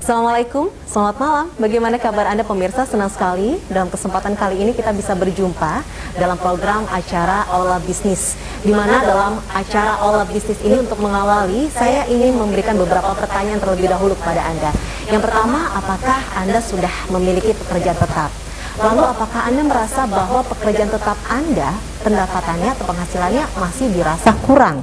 Assalamualaikum, selamat malam. Bagaimana kabar Anda pemirsa? Senang sekali dalam kesempatan kali ini kita bisa berjumpa dalam program acara Aula Bisnis. Di mana dalam acara Aula Bisnis ini untuk mengawali, saya ingin memberikan beberapa pertanyaan terlebih dahulu kepada Anda. Yang pertama, apakah Anda sudah memiliki pekerjaan tetap? Lalu apakah Anda merasa bahwa pekerjaan tetap Anda, pendapatannya atau penghasilannya masih dirasa kurang?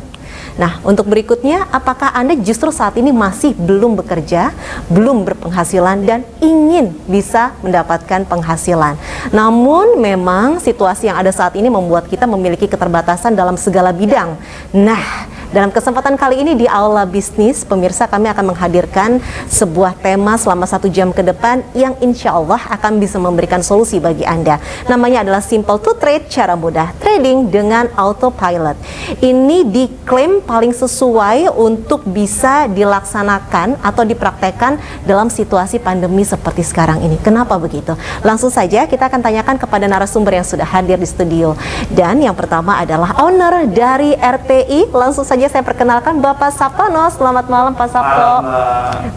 Nah, untuk berikutnya, apakah Anda justru saat ini masih belum bekerja, belum berpenghasilan, dan ingin bisa mendapatkan penghasilan? Namun, memang situasi yang ada saat ini membuat kita memiliki keterbatasan dalam segala bidang. Nah, dalam kesempatan kali ini di Aula Bisnis, pemirsa, kami akan menghadirkan sebuah tema selama 1 jam ke depan yang insya Allah akan bisa memberikan solusi bagi Anda. Namanya adalah Simple to Trade, cara mudah trading dengan autopilot. Ini diklaim paling sesuai untuk bisa dilaksanakan atau dipraktekkan dalam situasi pandemi seperti sekarang ini. Kenapa begitu? Langsung saja kita akan tanyakan kepada narasumber yang sudah hadir di studio. Dan yang pertama adalah owner dari RTI. Langsung saja saya perkenalkan Bapak Saptono. Selamat malam Pak Sapto.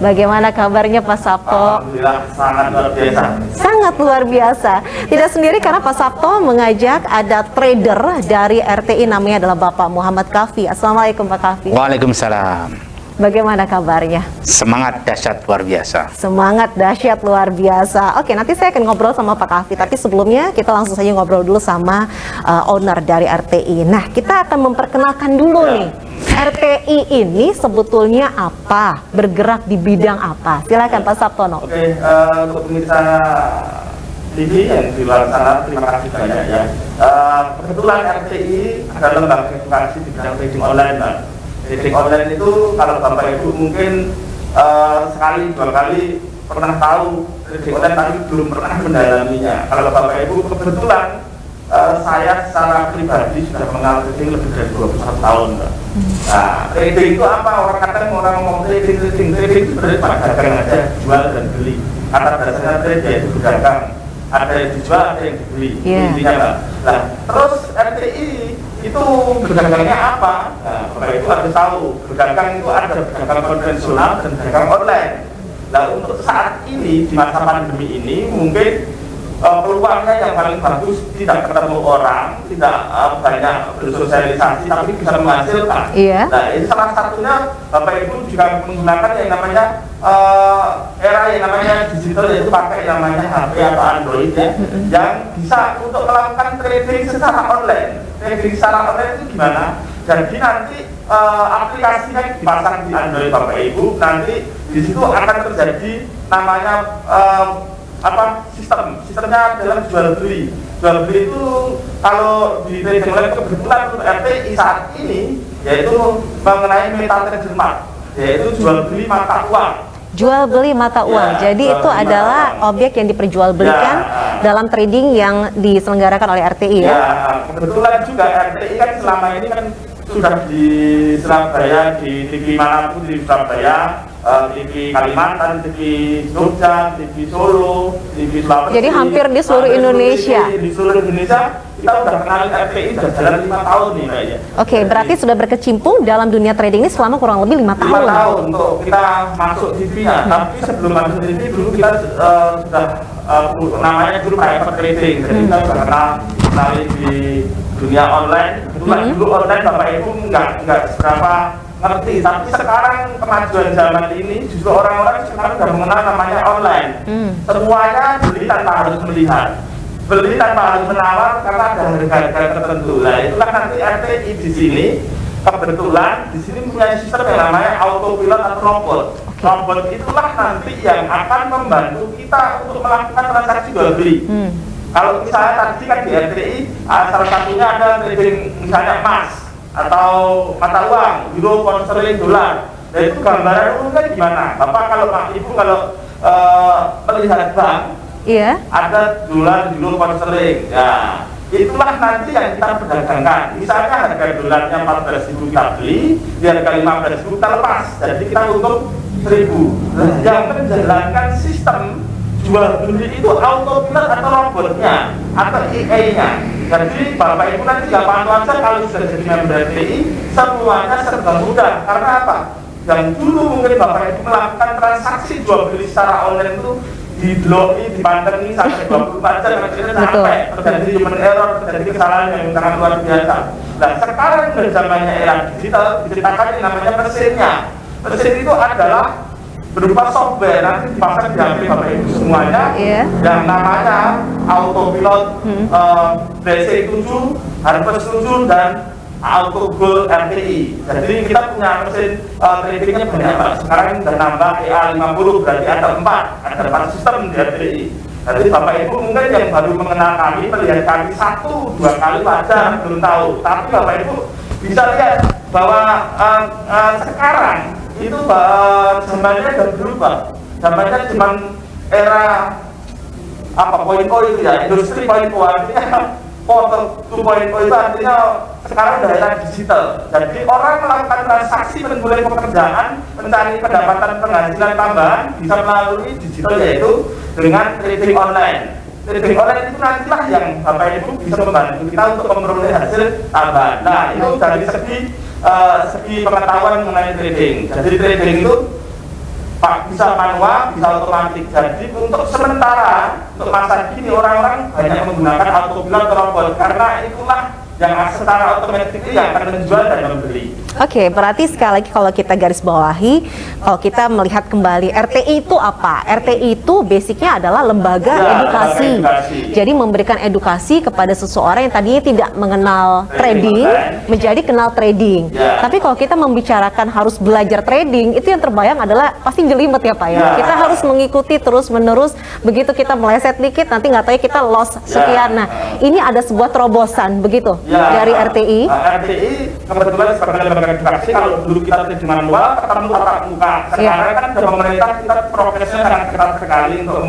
Bagaimana kabarnya Pak Sapto? Alhamdulillah sangat luar biasa. Sangat luar biasa. Tidak sendiri karena Pak Sapto mengajak ada trader dari RTI, namanya adalah Bapak Muhammad Kafi. Assalamualaikum Pak Kafi. Waalaikumsalam. Bagaimana kabarnya? Semangat dahsyat luar biasa. Semangat dahsyat luar biasa. Oke, nanti saya akan ngobrol sama Pak Kafi, tapi sebelumnya kita langsung saja ngobrol dulu sama owner dari RTI. Nah, kita akan memperkenalkan dulu nih. RTI ini sebetulnya apa? Bergerak di bidang apa? Silakan Pak Saptono. Oke, untuk pemirsa TV yang di luar sana, terima kasih banyak ya. Kebetulan RTI adalah lembaga edukasi di bidang trading online, Pak. Trading online itu kalau Bapak Ibu mungkin sekali dua kali pernah tahu trading online, tapi belum pernah mendalaminya. Kalau Bapak Ibu kebetulan saya secara pribadi sudah mengenal trading lebih dari 21 tahun, Pak. Nah, trading itu apa? Orang ngomong trading itu sebenarnya cuma dagang aja, jual dan beli. Kata dasarnya trade yaitu berdagang. Ada yang dijual, ada yang dibeli. Intinya, Pak. Nah, terus RTI itu berdagangnya apa? Nah, Bapak Ibu harus tahu, berdagang itu ada berdagang konvensional dan berdagang online. Nah, untuk saat ini di masa pandemi ini mungkin peluangnya yang paling bagus tidak ketemu orang, tidak banyak bersosialisasi, tapi bisa menghasilkan. Iya. Nah, ini salah satunya Bapak Ibu juga menggunakan yang namanya era yang namanya digital, yaitu pakai yang namanya HP atau Android ya, yang bisa untuk melakukan trading secara online. Trading secara online itu gimana? Jadi nanti aplikasinya dipasang di Android Bapak Ibu, nanti di situ akan terjadi namanya sistemnya adalah jual beli itu. Kalau di trading online kebetulan untuk RTI saat ini yaitu mengenai meta trader, yaitu jual beli mata uang. Jual beli mata uang. Ya, jadi itu adalah objek yang diperjualbelikan dalam trading yang diselenggarakan oleh RTI ya. Ya, kebetulan juga RTI kan selama ini kan sudah di Surabaya, di TV manapun di Surabaya, TV Kalimantan, TV Jogja, TV Solo, TV Sulawesi. Jadi hampir di seluruh Indonesia. Di seluruh Indonesia kita sudah kenal RTI sudah jalan 5 tahun nih Pak ya. Oke, berarti sudah berkecimpung dalam dunia trading ini selama kurang lebih 5 tahun. 5 tahun untuk kita masuk TV-nya. Tapi sebelum masuk TV dulu kita sudah namanya dulu private trading. Jadi kita sudah kenal di dunia online. Kebetulan dulu online Bapak Ibu nggak seberapa ngerti, tapi sekarang kemajuan zaman ini justru orang-orang sekarang sudah mengenal namanya online. Semuanya beli tanpa harus melihat, beli tanpa harus menawar karena ada harga-harga tertentu. Nah, itulah nanti RTI di sini kebetulan di sini punya sistem yang namanya autopilot atau robot. Robot itulah nanti yang akan membantu kita untuk melakukan transaksi jual beli. Kalau misalnya tadi kan di RTI salah satunya ada trading misalnya emas atau mata uang, euro, pound sterling, dolar. Dan itu gambaran umumnya gimana? Bapak kalau Ibu kalau melihat bank, iya, ada dolar, euro, pound sterling. Ya, itulah nanti yang kita perdagangkan. Misalnya harga dolarnya 14.000 kita beli, di harga 15.000 kita lepas. Jadi kita untung 1.000. Yang menjalankan sistem jual beli itu autopilot atau robotnya atau AI-nya. Jadi Bapak Ibu nanti nggak pantau aja kalau sudah jadi member RTI, semuanya serba mudah. Karena apa? yang dulu mungkin Bapak Ibu melakukan transaksi jual beli secara online itu di pantengi sampai 24 jam, akhirnya sampai terjadi human error, terjadi kesalahan yang sangat luar biasa. Nah sekarang sudah zamannya era digital, diciptakan yang namanya mesinnya. Mesin itu adalah berupa software, nanti dipasang di HP Bapak Ibu semuanya, yang namanya autopilot, DC7, Harvest 7, dan AutoGoal RTI. Jadi kita punya mesin tradingnya banyak Pak. Sekarang sudah nambah EA50, berarti ada 4 sistem di RTI. Jadi Bapak Ibu mungkin yang baru mengenal kami, melihat kami 1-2 kali wajar, belum tahu. Tapi Bapak Ibu bisa lihat bahwa sekarang itu zamannya sudah berubah. Zamannya zaman era poin itu ya, industri poin artinya 2.0 itu artinya sekarang udah era digital. Jadi orang melakukan transaksi memulai pekerjaan, mencari pendapatan penghasilan tambahan bisa melalui digital, yaitu dengan trading online. Trading online itu nantilah yang Bapak Ibu bisa membantu kita untuk memperoleh hasil tambahan. Nah itu dari segi pengetahuan mengenai trading. Jadi trading itu bisa manual, bisa otomatis. Jadi untuk sementara, untuk masa kini orang-orang banyak menggunakan autopilot atau robot karena itulah yang secara otomatis yang akan menjual dan membeli. Oke, berarti sekali lagi kalau kita garis bawahi, kalau kita melihat kembali RTI itu apa? RTI itu basicnya adalah lembaga edukasi. Jadi memberikan edukasi kepada seseorang yang tadinya tidak mengenal trading, menjadi kenal trading. Tapi kalau kita membicarakan harus belajar trading, itu yang terbayang adalah pasti jelimet ya Pak ya. Kita harus mengikuti terus menerus, begitu kita meleset dikit nanti nggak tahu kita loss sekian. Nah, ini ada sebuah terobosan begitu dari RTI. RTI kebetulan sebagai lembaga edukasi, kalau dulu kita trading manual ketemu tatap muka. Sekarang kan dari pemerintah kita progresnya sangat ketat sekali untuk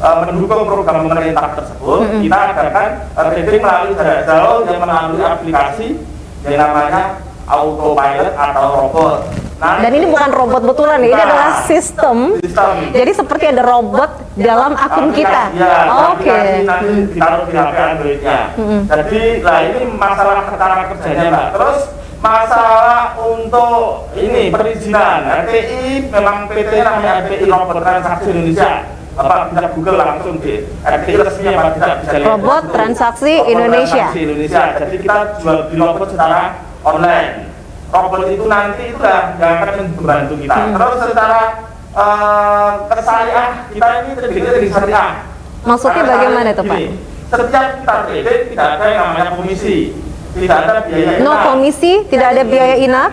mendukung program pemerintah tersebut. Kita adakan trading melalui jarak jauh yang melalui aplikasi yang namanya autopilot atau robot. Nah, dan ini bukan robot betulan ya, ini adalah sistem. Jadi seperti ada robot dalam akun kita. Oke. Nanti ditaruh di HP Androidnya. Jadi, lah ini masalah cara kerjanya Mbak. Terus masalah untuk ini perizinan. RTI memang PT namanya RTI Robot Transaksi Indonesia. Bapak bisa Google langsung di RTI resminya Pak, tidak bisa lihat. Robot Transaksi Indonesia. Jadi kita jual beli robot secara online. Robot itu nanti itulah yang akan membantu kita. Terus secara kesyariah kita ini terdiri dari syariah. Maksudnya bagaimana itu Pak? Setiap kita trading tidak ada yang namanya komisi, tidak ada biaya inap. No komisi, tidak ada biaya inap.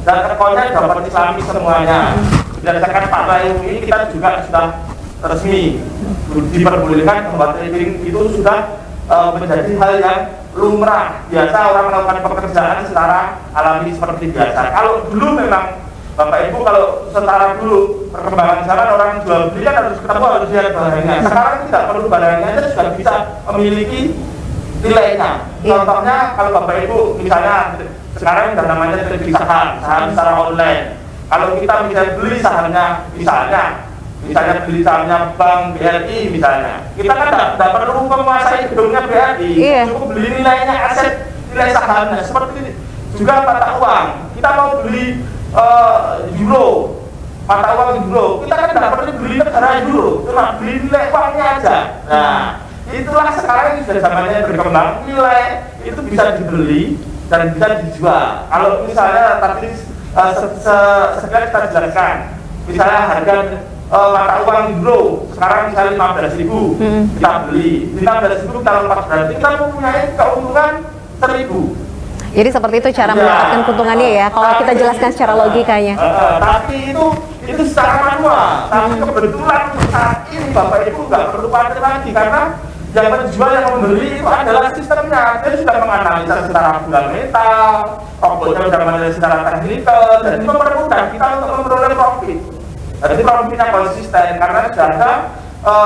Dan rekornya dapat Islami semuanya. Berdasarkan Fatwa MUI kita juga sudah resmi diperbolehkan bahwa trading itu sudah menjadi hal yang lumrah, biasa orang melakukan pekerjaan secara alami seperti biasa. Kalau dulu memang Bapak Ibu, kalau secara dulu perkembangan zaman orang jual beli kan harus ketemu, harus lihat barangnya. Sekarang tidak perlu barangnya, aja sudah bisa memiliki nilainya. Contohnya kalau Bapak Ibu misalnya sekarang sudah namanya trading saham secara online. Kalau kita bisa beli sahamnya, misalnya beli sahamnya Bank BRI misalnya, kita kan tidak perlu menguasai gedungnya BRI, cukup beli nilainya, aset nilai sahamnya. Seperti juga mata uang, kita mau beli euro, mata uang euro, kita kan tidak perlu beli negara euro, cuma beli nilai uangnya aja. Nah, itulah sekarang sudah zamannya berkembang, nilai itu bisa dibeli dan bisa dijual. Kalau misalnya tadi sekian kita jelaskan, misalnya harga mata uang euro sekarang misalnya 15.000, kita beli 15.000 kita lepas, berarti kita mempunyai keuntungan 1.000. Jadi seperti itu cara mendapatkan keuntungannya ya, kalau kita jelaskan secara logikanya. Tapi itu secara manual. Tapi kebetulan saat ini Bapak Ibu nggak perlu khawatir lagi, karena yang menjual yang membeli itu adalah sistemnya. Dia sudah menganalisa secara fundamental, robotnya sudah menganalisa secara teknikal, dan itu mempermudah kita untuk memperoleh profit. Jadi profitnya konsisten karena sudah ada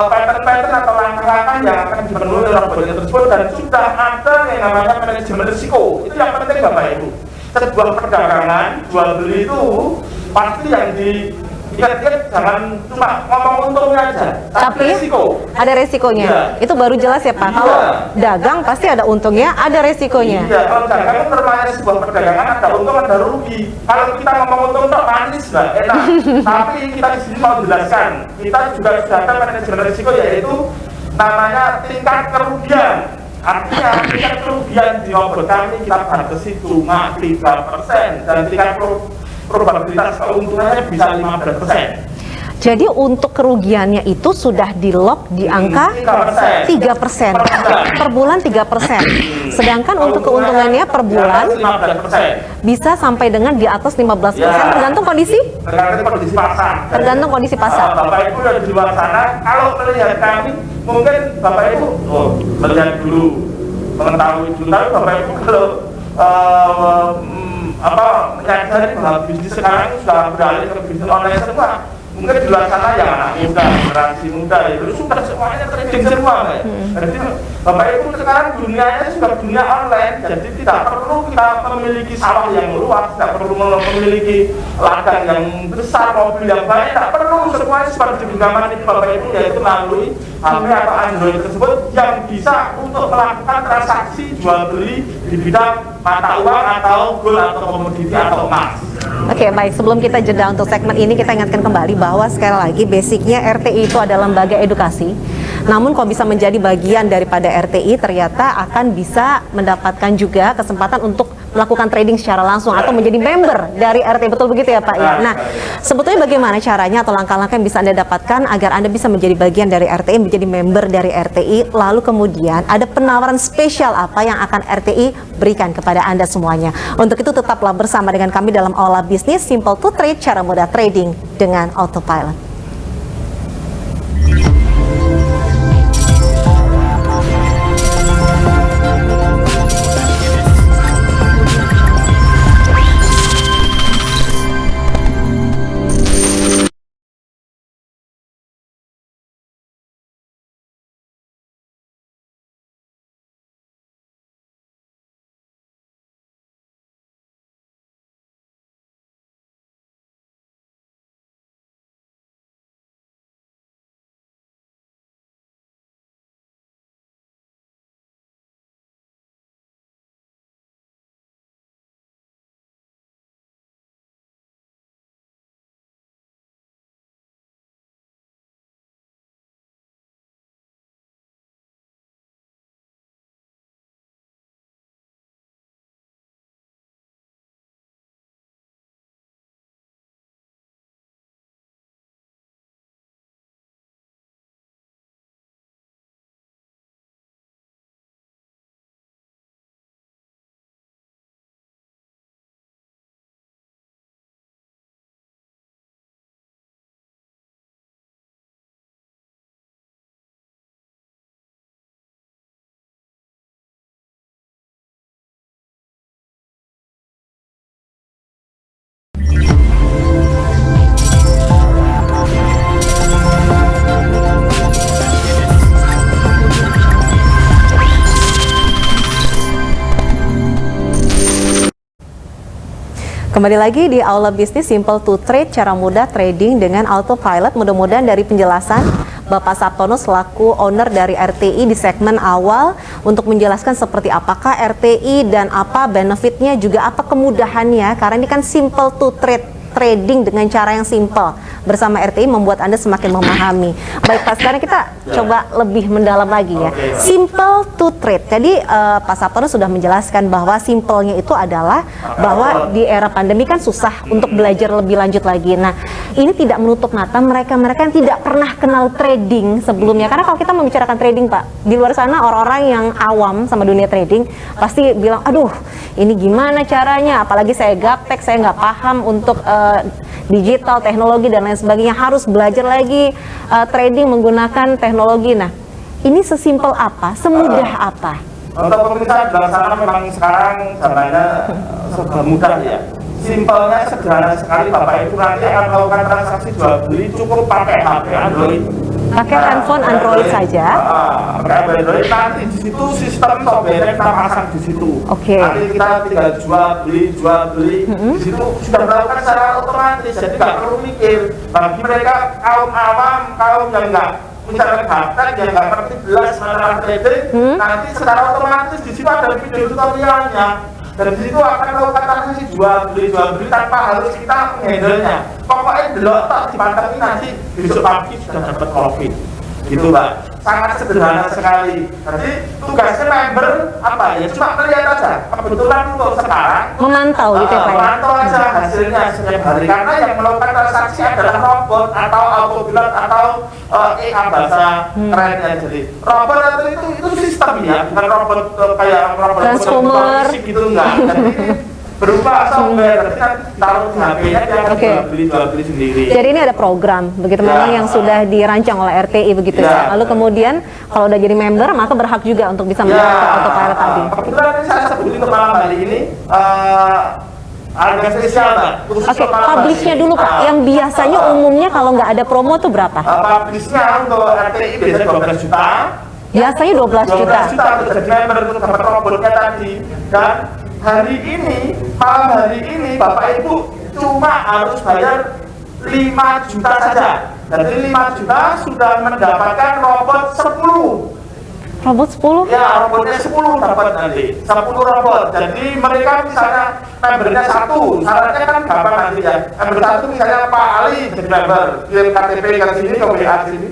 pattern-pattern atau langkah-langkah yang akan dipenuhi oleh robotnya tersebut, dan sudah ada yang namanya manajemen risiko. Itu yang penting Bapak Ibu. Sebuah perdagangan jual beli itu pasti yang Ingat-ingat jangan cuma ngomong untungnya aja, Tapi resiko. ada resikonya. Iya. Itu baru jelas ya Pak. Iya. Kalau dagang pasti ada untungnya, ada resikonya. Iya, kalau dagang itu namanya sebuah perdagangan ada untung ada rugi. Kalau kita ngomong untung itu manis lah, enak. Tapi kita di sini mau jelaskan, kita juga sudah ada manajemen risiko yaitu namanya tingkat kerugian. Artinya tingkat kerugian di obor kami kita batasi cuma 3% dan tingkat probabilitas keuntungannya bisa 15%. Jadi untuk kerugiannya itu sudah di-lock di angka 3% per bulan 3%. Sedangkan untuk keuntungannya per bulan 15%. bisa sampai dengan di atas 15%, tergantung kondisi Tergantung kondisi pasar. Bapak Ibu yang di luar sana, kalau melihat kami, mungkin Bapak Ibu melihat dulu, mengetahui dulu, tapi Bapak Ibu kalau menyadari bahwa bisnis sekarang sudah beralih ke bisnis online semua. Mungkin di luar sana yang anak muda, generasi muda itu sudah semuanya trading semua, Jadi Bapak Ibu sekarang dunianya sudah dunia online, jadi tidak perlu kita memiliki sawah yang luas, tidak perlu memiliki ladang yang besar, mobil yang banyak, tidak perlu, semuanya seperti di genggaman ini Bapak Ibu, yaitu melalui HP atau Android tersebut yang bisa untuk melakukan transaksi jual beli di bidang mata uang atau gold atau komoditi atau emas. Oke, baik. Sebelum kita jeda untuk segmen ini, kita ingatkan kembali bahwa sekali lagi basicnya RTI itu adalah lembaga edukasi. Namun kalau bisa menjadi bagian daripada RTI, ternyata akan bisa mendapatkan juga kesempatan untuk melakukan trading secara langsung atau menjadi member dari RTI. Betul begitu ya Pak? Ya. Nah, sebetulnya bagaimana caranya atau langkah-langkah yang bisa Anda dapatkan agar Anda bisa menjadi bagian dari RTI, menjadi member dari RTI, lalu kemudian ada penawaran spesial apa yang akan RTI berikan kepada Anda semuanya. Untuk itu tetaplah bersama dengan kami dalam Aula Bisnis, Simple to Trade, cara mudah trading dengan autopilot. Kembali lagi di Aula Bisnis, Simple to Trade, cara mudah trading dengan autopilot. Mudah-mudahan dari penjelasan Bapak Sabtono selaku owner dari RTI di segmen awal untuk menjelaskan seperti apakah RTI dan apa benefitnya, juga apa kemudahannya, karena ini kan simple to trade, trading dengan cara yang simple bersama RTI membuat Anda semakin memahami. Baik Pak, sekarang kita coba lebih mendalam lagi ya. Simple to trade. Jadi Pak Sabtono sudah menjelaskan bahwa simpelnya itu adalah bahwa di era pandemi kan susah untuk belajar lebih lanjut lagi. Nah, ini tidak menutup mata mereka-mereka yang tidak pernah kenal trading sebelumnya. Karena kalau kita membicarakan trading Pak, di luar sana orang-orang yang awam sama dunia trading pasti bilang, aduh ini gimana caranya, apalagi saya gaptek, saya nggak paham untuk digital, teknologi dan lain sebagainya, harus belajar lagi trading menggunakan teknologi. Nah, ini sesimpel apa, semudah apa? Untuk pemirsa di luar sana memang sekarang zamannya serba mudah ya. Simpelnya sederhana sekali, Bapak Ibu nanti akan melakukan transaksi jual beli cukup pakai HP Android. Pakai handphone Android saja. Pakai Android, nanti di situ sistem software kita pasang di situ. Oke. Nanti kita tinggal jual beli. Di situ sudah melakukan secara otomatis, jadi nggak perlu mikir. Bagi mereka kaum awam, kaum yang nggak misalnya gaptek, yang nggak ngerti jelas masalah trading, nanti secara otomatis di situ ada video tutorialnya. Dan di situ akan melakukan transaksi jual beli tanpa harus kita menghandle-nya. Pokoknya delok tak dipantengin nanti besok pagi sudah dapat profit. Gitu Pak, sangat sederhana sekali. Jadi tugasnya member apa ya? Cuma melihat aja. Kebetulan untuk sekarang Memantau gitu ya Pak ya? memantau aja hasilnya setiap hari. Karena yang melakukan transaksi adalah robot atau autopilot atau AI bahasa kerennya. Jadi robot itu sistem ya, bukan robot kayak robot Transformer gitu enggak. Jadi berupa software, nanti kan taruh di HP-nya dia akan jual beli sendiri. Jadi ini ada program, begitu memang yang sudah dirancang oleh RTI begitu ya. Lalu kemudian kalau udah jadi member maka berhak juga untuk bisa menggunakan autopilot tadi. Kebetulan ini saya sebutin untuk malam hari ini harga spesial Pak. Oke, publishnya dulu Pak, yang biasanya umumnya kalau nggak ada promo tuh berapa? Publishnya untuk RTI biasanya 12 juta. Biasanya 12 juta. 12 juta untuk jadi member untuk dapat robotnya tadi. Dan hari ini, malam hari ini Bapak Ibu cuma harus bayar 5 juta saja. Jadi 5 juta sudah mendapatkan robot 10. Robot 10? Ya, robotnya 10 dapat nanti. 10 robot. Jadi mereka misalnya membernya 1, syaratnya kan gampang nanti ya. Member 1 misalnya Pak Ali jadi member, kirim KTP ke sini, ke WA sini.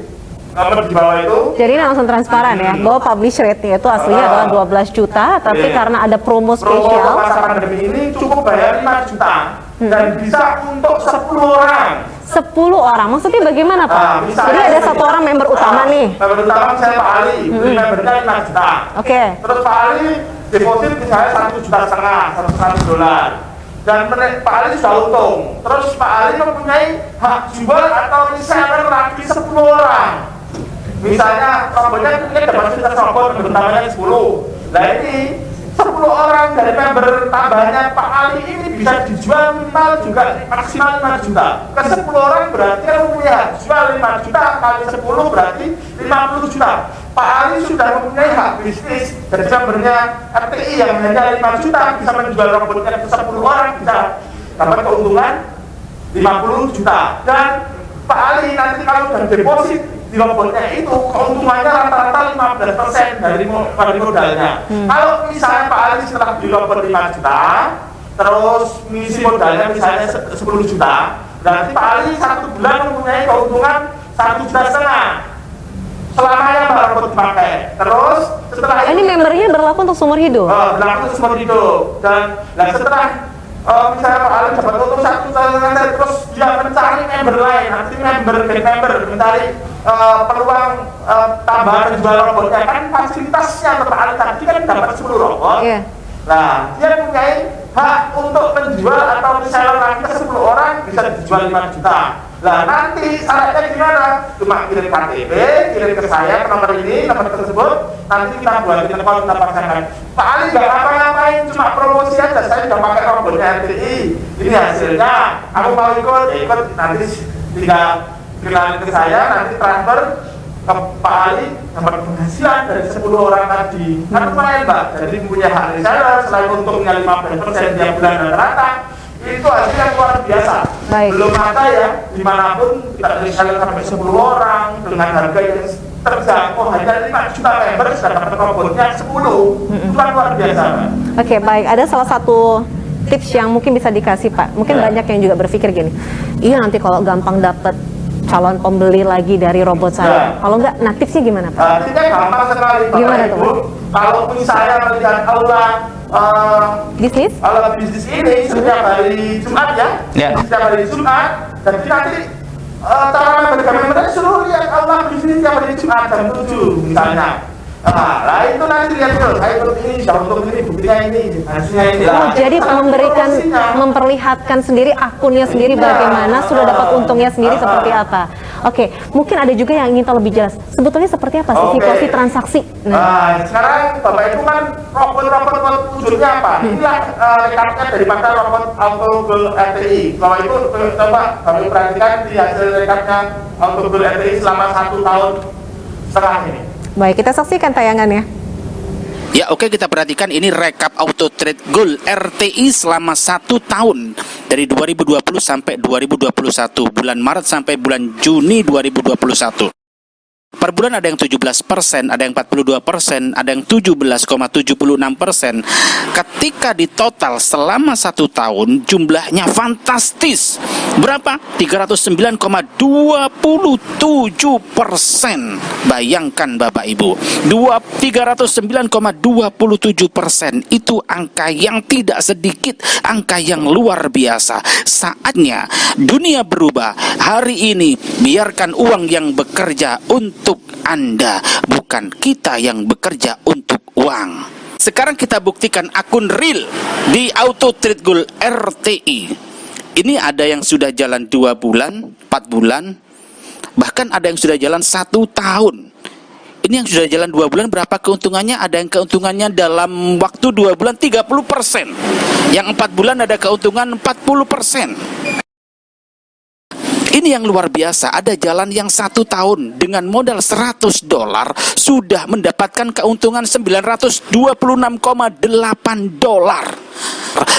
Nomor di bawah itu. Jadi ini langsung transparan ya, bahwa publish rate-nya itu aslinya adalah 12 juta, tapi karena ada promo spesial. Promo masa pandemi ini cukup bayar 5 juta dan bisa untuk 10 orang. 10 orang, maksudnya bagaimana Pak? Jadi ada satu orang member utama nih. Member utama saya Pak Ali, membernya 5 juta. Oke. Terus Pak Ali deposit misalnya 1,5 juta, $100. Dan Pak Ali sudah untung. Terus Pak Ali mempunyai hak jual atau reseller lagi 10 orang. Misalnya robotnya kita dapat fasilitas robot bertambahnya 10. Nah ini 10 orang dari member tambahnya Pak Ali ini bisa dijual minimal juga maksimal 5 juta. Ke 10 orang berarti kan punya jual 5 juta kali 10 berarti 50 juta. Pak Ali sudah mempunyai hak bisnis dari membernya RTI yang hanya 5 juta bisa menjual robotnya ke 10 orang bisa dapat keuntungan 50 juta. Dan Pak Ali nanti kalau sudah deposit di robotnya itu keuntungannya rata-rata 15% dari modalnya. Kalau misalnya Pak Ali setelah beli robot 5 juta, terus mengisi modalnya misalnya 10 juta, berarti Pak Ali 1 bulan mempunyai keuntungan 1,5 juta selamanya Pak robot dipakai. Terus setelah Ini membernya berlaku untuk seumur hidup? berlaku untuk seumur hidup. Dan setelah misalnya Pak Ali dapat untung 1 juta terus dia mencari member lain, nanti member mencari peluang tambahan jual robotnya kan fasilitasnya untuk Pak Ali tadi kan dapat 10 robot. Nah, dia mempunyai hak untuk menjual atau reseller lagi ke 10 orang bisa dijual 5 juta. Nah, nanti syaratnya gimana? Cuma kirim KTP, kirim ke saya ke nomor ini, nomor tersebut, nanti kita buat telepon, kita pasangkan. Pak Ali nggak ngapa-ngapain, cuma promosi aja. Saya sudah pakai robotnya RTI. Ini hasilnya. Aku mau ikut, nanti tinggal kenalin ke saya, nanti transfer ke Pak Ali dapat penghasilan dari 10 orang tadi. Kan lumayan Mbak. Jadi punya hak reseller selain untungnya 15% tiap bulan rata. Itu hasil yang luar biasa. Belum ada ya dimanapun kita reseller sampai 10 orang dengan harga yang terjangkau hanya 5 juta member sudah dapat robotnya 10. Itu kan luar biasa Pak. Oke, baik. Ada salah satu tips yang mungkin bisa dikasih Pak. Mungkin banyak yang juga berpikir gini, iya nanti kalau gampang dapat calon pembeli lagi dari robot saya. Kalau enggak, nah tipsnya gimana Pak? Tipsnya gampang sekali Pak. Gimana tuh Pak? Kalau misalnya melihat aula bisnis ini setiap hari Jumat ya, setiap hari Jumat, jadi nanti cara membernya suruh lihat aula bisnis setiap hari Jumat jam 7 misalnya. Nah, itu nanti lihat dulu, saya ikut ini, sudah untuk ini, buktinya ini, hasilnya ini. Jadi memperlihatkan sendiri akunnya sendiri bagaimana, sudah dapat untungnya sendiri seperti apa. Oke, mungkin ada juga yang ingin tahu lebih jelas. Sebetulnya seperti apa sih situasi transaksi? Sekarang Bapak Ibu kan robot tujuannya apa? Inilah rekapnya daripada robot AutoGoal RTI. Bapak Ibu coba kami perhatikan di hasil rekapnya AutoGoal RTI selama 1 tahun setengah ini. Baik, kita saksikan tayangannya. Ya, oke, kita perhatikan ini rekap Auto Trade Goal RTI selama 1 tahun dari 2020 sampai 2021, bulan Maret sampai bulan Juni 2021. Per bulan ada yang 17%, ada yang 42%, ada yang 17,76%. Ketika di total selama 1 tahun jumlahnya fantastis. Berapa? 309,27%. Bayangkan Bapak Ibu, 309,27% itu angka yang tidak sedikit, angka yang luar biasa. Saatnya dunia berubah. Hari ini biarkan uang yang bekerja untuk Anda, bukan kita yang bekerja untuk uang. Sekarang kita buktikan akun real di Auto Trade Goal RTI. Ini ada yang sudah jalan 2 bulan, 4 bulan, bahkan ada yang sudah jalan 1 tahun. Ini yang sudah jalan 2 bulan, berapa keuntungannya? Ada yang keuntungannya dalam waktu 2 bulan 30%. Yang 4 bulan ada keuntungan 40%. Ini yang luar biasa, ada jalan yang 1 tahun dengan modal $100 sudah mendapatkan keuntungan $926,8.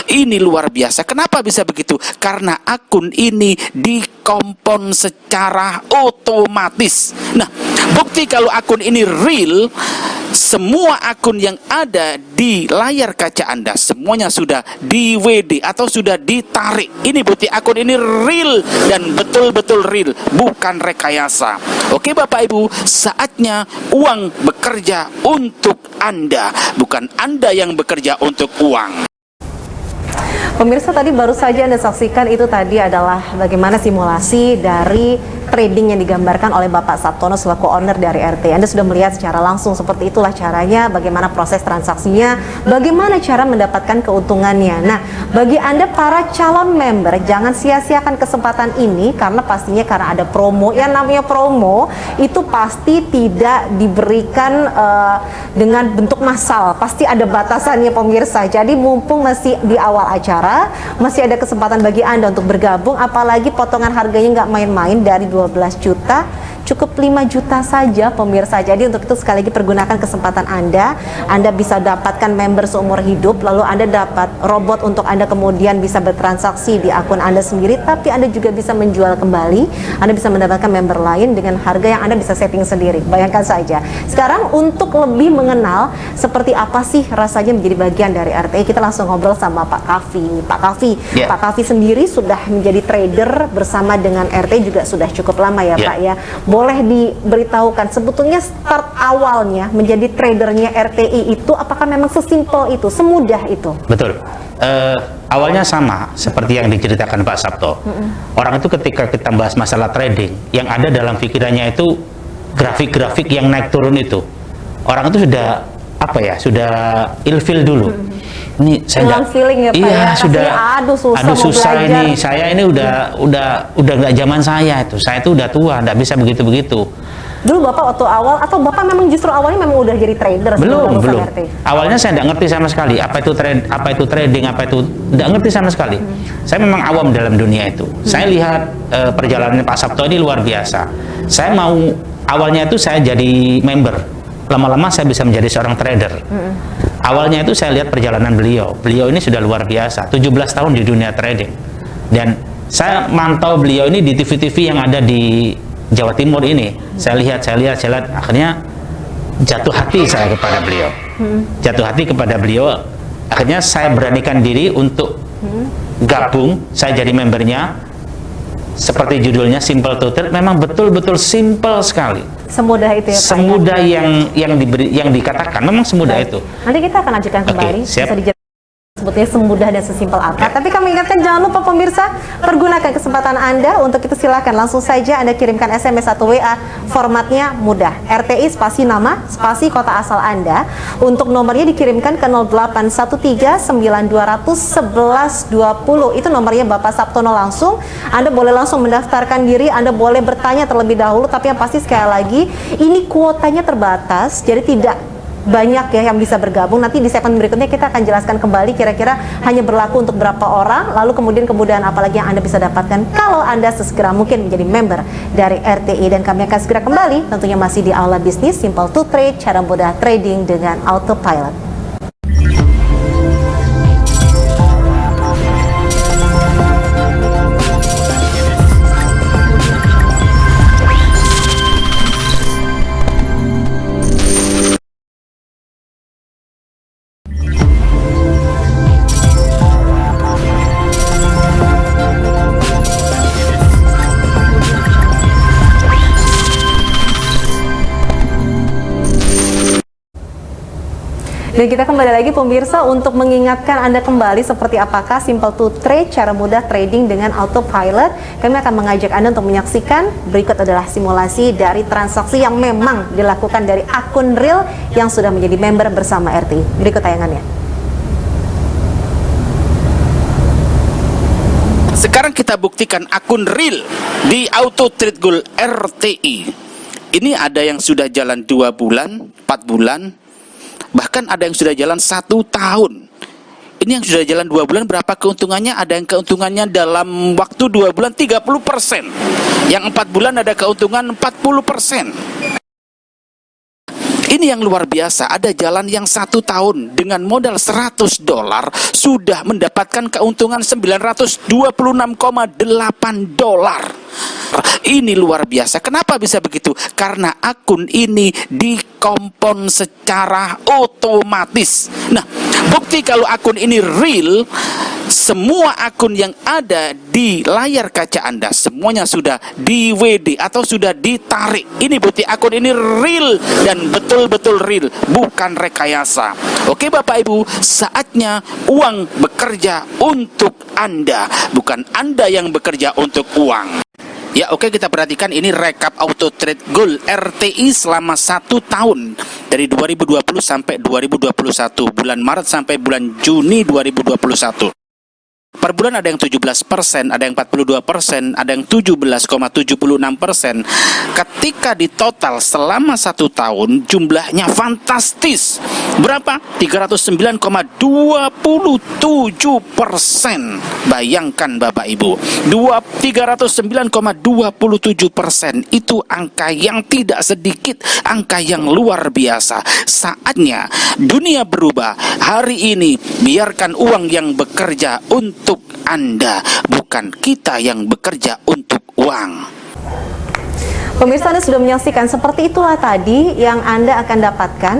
Ini luar biasa. Kenapa bisa begitu? Karena akun ini dikompon secara otomatis. Nah, bukti kalau akun ini real, semua akun yang ada di layar kaca Anda semuanya sudah di WD atau sudah ditarik. Ini bukti akun ini real dan betul-betul real, bukan rekayasa. Oke Bapak Ibu, saatnya uang bekerja untuk Anda, bukan Anda yang bekerja untuk uang. Pemirsa, tadi baru saja Anda saksikan itu tadi adalah bagaimana simulasi dari trading yang digambarkan oleh Bapak Sabtono selaku owner dari RT. Anda sudah melihat secara langsung seperti itulah caranya, bagaimana proses transaksinya, bagaimana cara mendapatkan keuntungannya. Nah, bagi Anda para calon member, jangan sia-siakan kesempatan ini karena pastinya karena ada promo. Yang namanya promo itu pasti tidak diberikan dengan bentuk massal, pasti ada batasannya pemirsa. Jadi mumpung masih di awal acara, masih ada kesempatan bagi Anda untuk bergabung, apalagi potongan harganya nggak main-main dari 12 juta, cukup 5 juta saja pemirsa. Jadi untuk itu sekali lagi pergunakan kesempatan Anda bisa dapatkan member seumur hidup, lalu Anda dapat robot untuk Anda kemudian bisa bertransaksi di akun Anda sendiri, tapi Anda juga bisa menjual kembali, Anda bisa mendapatkan member lain dengan harga yang Anda bisa setting sendiri. Bayangkan saja. Sekarang untuk lebih mengenal seperti apa sih rasanya menjadi bagian dari RTI, kita langsung ngobrol sama Pak Kavi. Pak Kavi, Pak Kavi sendiri sudah menjadi trader bersama dengan RTI juga sudah cukup lama ya Pak ya. Boleh diberitahukan sebetulnya start awalnya menjadi tradernya RTI itu apakah memang sesimpel itu, semudah itu? Betul. Awalnya sama seperti yang diceritakan Pak Sabto. Orang itu ketika kita bahas masalah trading, yang ada dalam pikirannya itu grafik-grafik yang naik turun itu. Orang itu sudah apa ya? Sudah ilfil dulu. Ini saya feeling ya Pak iya, ya. sudah aduh susah ini. Saya ini udah nggak zaman saya itu. Saya itu udah tua, nggak bisa begitu-begitu. Dulu Bapak waktu awal atau Bapak memang justru awalnya memang udah jadi trader? Belum. Awalnya saya nggak ngerti sama sekali apa itu trading, apa itu nggak ngerti sama sekali. Saya memang awam dalam dunia itu. Saya lihat perjalanan Pak Sabto ini luar biasa. Saya mau awalnya itu saya jadi member. Lama-lama saya bisa menjadi seorang trader. Awalnya itu saya lihat perjalanan beliau. Beliau ini sudah luar biasa, 17 tahun di dunia trading. Dan saya mantau beliau ini di TV-TV yang ada di Jawa Timur ini. Saya lihat, akhirnya jatuh hati saya kepada beliau. Jatuh hati kepada beliau. Akhirnya saya beranikan diri untuk gabung, saya jadi membernya. Seperti judulnya Simple to Trade, memang betul-betul simple sekali. Semudah itu ya Pak? Semudah yang dikatakan, memang semudah itu. Nanti kita akan ajukan kembali, siap. bisa dijelaskan sebetulnya semudah dan sesimpel apa. Tapi kami ingatkan jangan lupa pemirsa, pergunakan kesempatan Anda. Untuk itu silakan langsung saja Anda kirimkan SMS atau WA, formatnya mudah. RTI spasi nama, spasi kota asal Anda. Untuk nomornya dikirimkan ke 0813-9200-1120. Itu nomornya Bapak Saptono langsung. Anda boleh langsung mendaftarkan diri, Anda boleh bertanya terlebih dahulu, tapi yang pasti sekali lagi ini kuotanya terbatas, jadi tidak banyak ya yang bisa bergabung. Nanti di segmen berikutnya kita akan jelaskan kembali kira-kira hanya berlaku untuk berapa orang, lalu kemudian apalagi yang Anda bisa dapatkan kalau Anda sesegera mungkin menjadi member dari RTI. Dan kami akan segera kembali, tentunya masih di Aula Bisnis, Simple to Trade, cara mudah trading dengan autopilot. Dan kita kembali lagi pemirsa untuk mengingatkan Anda kembali seperti apakah Simple to Trade, cara mudah trading dengan autopilot. Kami akan mengajak Anda untuk menyaksikan berikut adalah simulasi dari transaksi yang memang dilakukan dari akun real yang sudah menjadi member bersama RTI. Berikut tayangannya. Sekarang kita buktikan akun real di Auto Trade Gold RTI. Ini ada yang sudah jalan 2 bulan, 4 bulan, bahkan ada yang sudah jalan 1 tahun. Ini yang sudah jalan 2 bulan, berapa keuntungannya? Ada yang keuntungannya dalam waktu 2 bulan 30%. Yang 4 bulan ada keuntungan 40%. Ini yang luar biasa. Ada jalan yang 1 tahun dengan modal $100 sudah mendapatkan keuntungan $926,8. Ini luar biasa. Kenapa bisa begitu? Karena akun ini dikompon secara otomatis. Nah, bukti kalau akun ini real, semua akun yang ada di layar kaca Anda semuanya sudah di WD atau sudah ditarik. Ini bukti akun ini real dan betul-betul real, bukan rekayasa. Oke Bapak Ibu, saatnya uang bekerja untuk Anda, bukan Anda yang bekerja untuk uang. Ya oke, kita perhatikan ini rekap Auto Trade Gold RTI selama 1 tahun dari 2020 sampai 2021, bulan Maret sampai bulan Juni 2021. Per bulan ada yang 17%, ada yang 42%, ada yang 17,76%. Ketika di total selama 1 tahun jumlahnya fantastis. Berapa? 309,27%. Bayangkan Bapak Ibu, 309,27% itu angka yang tidak sedikit, angka yang luar biasa. Saatnya dunia berubah. Hari ini biarkan uang yang bekerja untuk Anda, bukan kita yang bekerja untuk uang. Pemirsa, Anda sudah menyaksikan seperti itulah tadi yang Anda akan dapatkan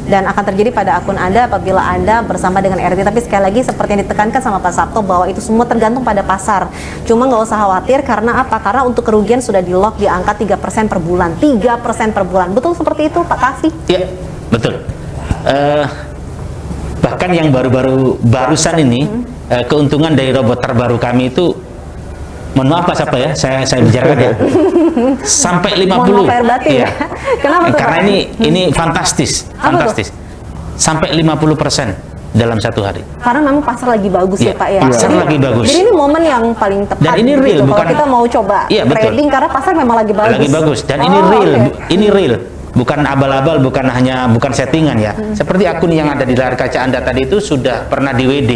dan akan terjadi pada akun Anda apabila Anda bersama dengan RT. Tapi sekali lagi seperti yang ditekankan sama Pak Sabto bahwa itu semua tergantung pada pasar. Cuma nggak usah khawatir, karena apa? Karena untuk kerugian sudah di lock di angka 3% per bulan. 3% per bulan. Betul seperti itu Pak Kafi? Iya, betul. Bahkan yang barusan ini, keuntungan dari robot terbaru kami itu, mohon maaf Pak Sabto ya, saya bicarakan ya, sampai 50. Iya. Kenapa tuh, karena Pak? ini fantastis. Sampai 50% dalam 1 hari. Karena memang pasar lagi bagus ya Pak ya. Pasar lagi bagus. Jadi ini momen yang paling tepat. Dan ini real, gitu, bukan, kalau kita mau coba trading, karena pasar memang lagi bagus. Lagi bagus. Dan ini real, ini real. Bukan abal-abal, bukan settingan ya. Seperti akun yang ada di layar kaca Anda tadi itu sudah pernah di WD,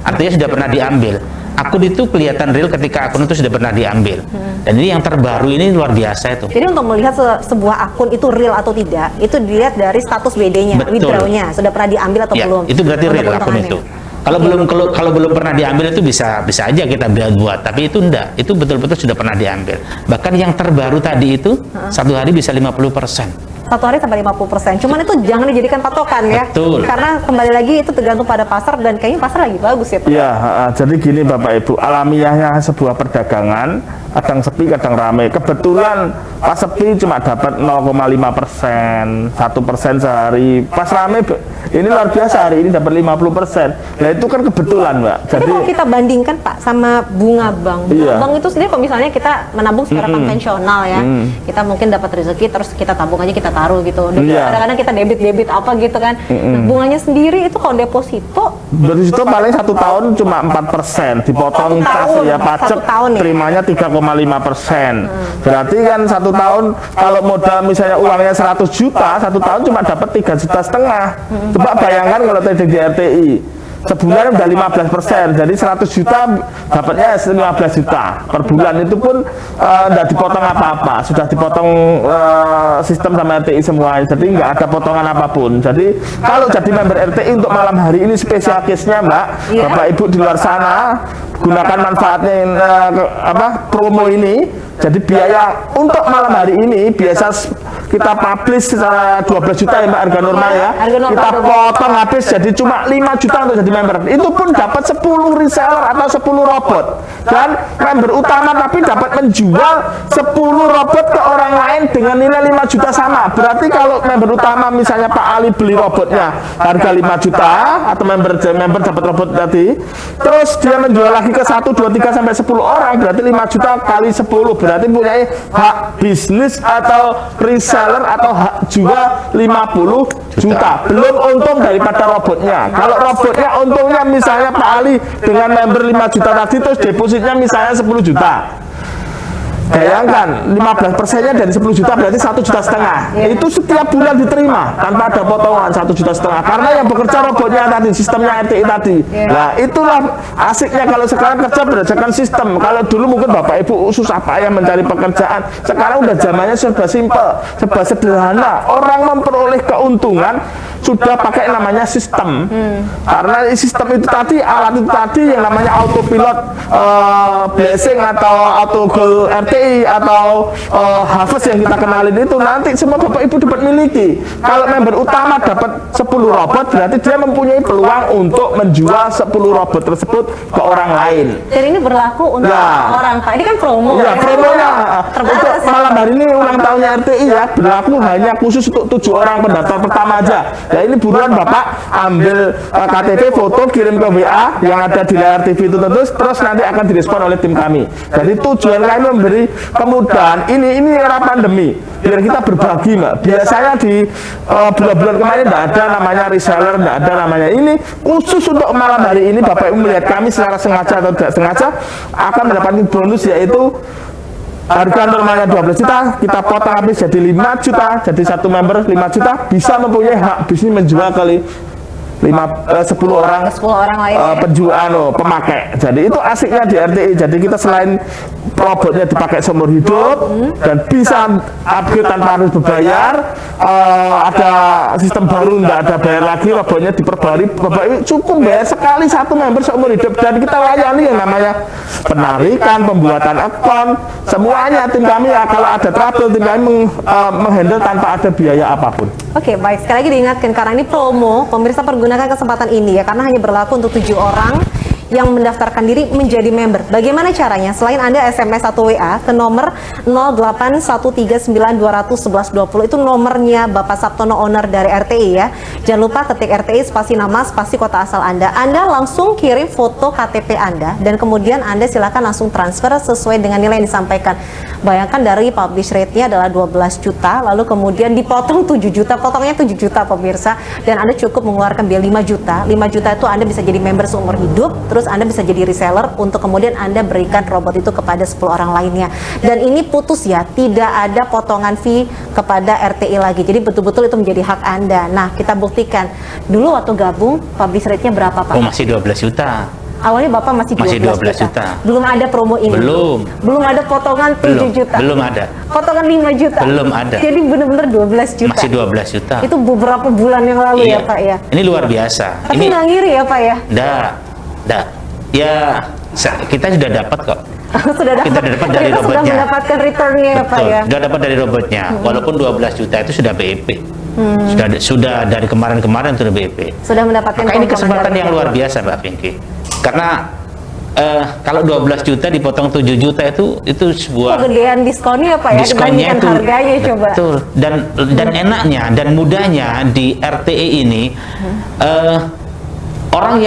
artinya sudah pernah diambil. Akun itu kelihatan real ketika akun itu sudah pernah diambil. Dan ini yang terbaru ini luar biasa itu. Jadi untuk melihat sebuah akun itu real atau tidak, itu dilihat dari status WD-nya, withdraw-nya, sudah pernah diambil atau belum. Itu berarti real akun itu. Kalau belum pernah diambil itu bisa aja kita buat, tapi itu enggak. Itu betul-betul sudah pernah diambil. Bahkan yang terbaru tadi itu 1 hari bisa 50%. 1 hari sampai 50%. Cuman itu jangan dijadikan patokan ya. Betul. Karena kembali lagi itu tergantung pada pasar, dan kayaknya pasar lagi bagus ya Pak. Iya, jadi gini Bapak Ibu, alamiahnya sebuah perdagangan kadang sepi kadang ramai. Kebetulan pas sepi cuma dapat 0,5%, 1% sehari. Pas rame Ini luar biasa, hari ini dapat 50%. Nah itu kan kebetulan Mbak. Tapi kalau kita bandingkan Pak sama bunga bank, Iya. bank itu sendiri kalau misalnya kita menabung secara konvensional ya, kita mungkin dapat rezeki terus kita tabung aja, kita taruh gitu. Iya. Kadang-kadang kita debit apa gitu kan. Nah, bunganya sendiri itu kalau deposito Deposito paling 1 tahun cuma 4%, dipotong 1 tas tahun, ya pajak, 1 tahun ya? terimanya 3,5%. Berarti kan 1 tahun kalau modal misalnya uangnya 100 juta, 1 tahun cuma dapat 3,5 juta. Coba bayangkan kalau trading di RTI. Sebulan udah 15%, jadi 100 juta dapatnya 15 juta per bulan. Itu pun nggak dipotong apa-apa, sudah dipotong sistem sama RTI semua, jadi nggak ada potongan apapun. Jadi kalau jadi member RTI untuk malam hari ini spesial case-nya Mbak, Bapak Ibu di luar sana gunakan manfaatnya promo ini. Jadi biaya untuk malam hari ini biasa kita publish secara 12 juta ya Mbak, harga normal ya. Kita potong habis jadi cuma 5 juta untuk jadi member. Itu pun dapat 10 reseller atau 10 robot. Dan member utama tapi dapat menjual 10 robot ke orang lain dengan nilai 5 juta sama. Berarti kalau member utama misalnya Pak Ali beli robotnya harga 5 juta atau member dapat robot tadi, terus dia menjual lagi ke 1, 2, 3 sampai 10 orang, berarti 5 juta kali 10, berarti punya hak bisnis atau reseller atau hak jual 50 juta. Belum untung daripada robotnya. Kalau robotnya untungnya misalnya Pak Ali dengan member 5 juta tadi terus depositnya misalnya 10 juta. Bayangkan 15%-nya dari 10 juta berarti 1,5 juta. Itu setiap bulan diterima tanpa ada potongan 1,5 juta. Karena yang bekerja robotnya tadi, sistemnya RTI tadi. Nah itulah asiknya kalau sekarang kerja berdasarkan sistem. Kalau dulu mungkin Bapak Ibu susah payah mencari pekerjaan. Sekarang udah zamannya serba simpel, serba sederhana. Orang memperoleh keuntungan sudah pakai namanya sistem. Karena sistem itu tadi, alat itu tadi yang namanya autopilot, blessing atau auto goal RTI atau harvest yang kita kenalin itu nanti semua Bapak Ibu dapat miliki. Kalau member utama dapat 10 robot berarti dia mempunyai peluang untuk menjual 10 robot tersebut ke orang lain. Dan ini berlaku untuk orang Pak. Ini kan promo. Ya, promonya untuk malam hari ini ulang tahunnya RTI ya, berlaku hanya khusus untuk 7 orang pendaftar pertama aja. Ya ini buruan Bapak ambil KTP, foto, kirim ke WA yang ada di layar TV itu terus nanti akan direspon oleh tim kami. Jadi tujuan kami memberi kemudahan. Ini era pandemi biar kita berbagi Mbak. Biasanya di bulan-bulan kemarin tidak ada namanya reseller, tidak ada namanya ini. Khusus untuk malam hari ini Bapak Ibu melihat kami secara sengaja atau tidak sengaja akan mendapatkan bonus, yaitu harga normalnya 12 juta, kita potong habis jadi 5 juta, jadi satu member 5 juta bisa mempunyai hak bisnis menjual kali 10 orang lain pemakai. Jadi itu asiknya di RTI. Jadi kita selain robotnya dipakai seumur hidup dan bisa upgrade tanpa harus berbayar, ada sistem baru, nggak ada bayar lagi, robotnya diperbarui. Bapak Ibu cukup bayar sekali satu member seumur hidup dan kita layani yang namanya penarikan, pembuatan akun, semuanya tim kami ya. Kalau ada trouble tim kami menghandle tanpa ada biaya apapun. Oke, baik. Sekali lagi diingatkan karena ini promo, pemirsa pergunakan kesempatan ini ya, karena hanya berlaku untuk 7 orang yang mendaftarkan diri menjadi member. Bagaimana caranya? Selain Anda SMS atau WA ke nomor 0813921120, itu nomornya Bapak Saptono, owner dari RTI ya. Jangan lupa ketik RTI spasi nama spasi kota asal Anda. Anda langsung kirim foto KTP Anda dan kemudian Anda silakan langsung transfer sesuai dengan nilai yang disampaikan. Bayangkan dari publish rate-nya adalah 12 juta, lalu kemudian dipotong 7 juta, potongnya 7 juta pemirsa, dan Anda cukup mengeluarkan biaya 5 juta. 5 juta itu Anda bisa jadi member seumur hidup, terus Anda bisa jadi reseller untuk kemudian Anda berikan robot itu kepada 10 orang lainnya. Dan ini putus ya, tidak ada potongan fee kepada RTI lagi. Jadi betul-betul itu menjadi hak Anda. Nah, kita buktikan. Dulu waktu gabung, publish rate-nya berapa Pak? Oh, masih 12 juta. Awalnya Bapak masih 12 juta. Belum ada promo ini. Belum ada potongan 7 juta. Belum ada. Potongan 5 juta. Belum ada. Jadi benar-benar 12 juta. Masih 12 juta. Itu beberapa bulan yang lalu ya Pak ya. Ini luar biasa. Tapi nggak ngiri ya Pak ya? Enggak. Ya, kita sudah dapat kok. Sudah dapat. Kita dapat dari Kita robotnya. sudah mendapatkan returnnya ya Pak ya. Sudah dapat dari robotnya. Walaupun 12 juta itu sudah BEP. Sudah dari kemarin-kemarin sudah BEP. Sudah mendapatkan. Maka ini kesempatan yang luar biasa Mbak Pinky. Karena kalau 12 juta dipotong 7 juta itu sebuah Gedean diskonnya Pak ya diskonnya dibandingkan itu harganya coba. betul. Dan enaknya dan mudahnya di RTI ini orang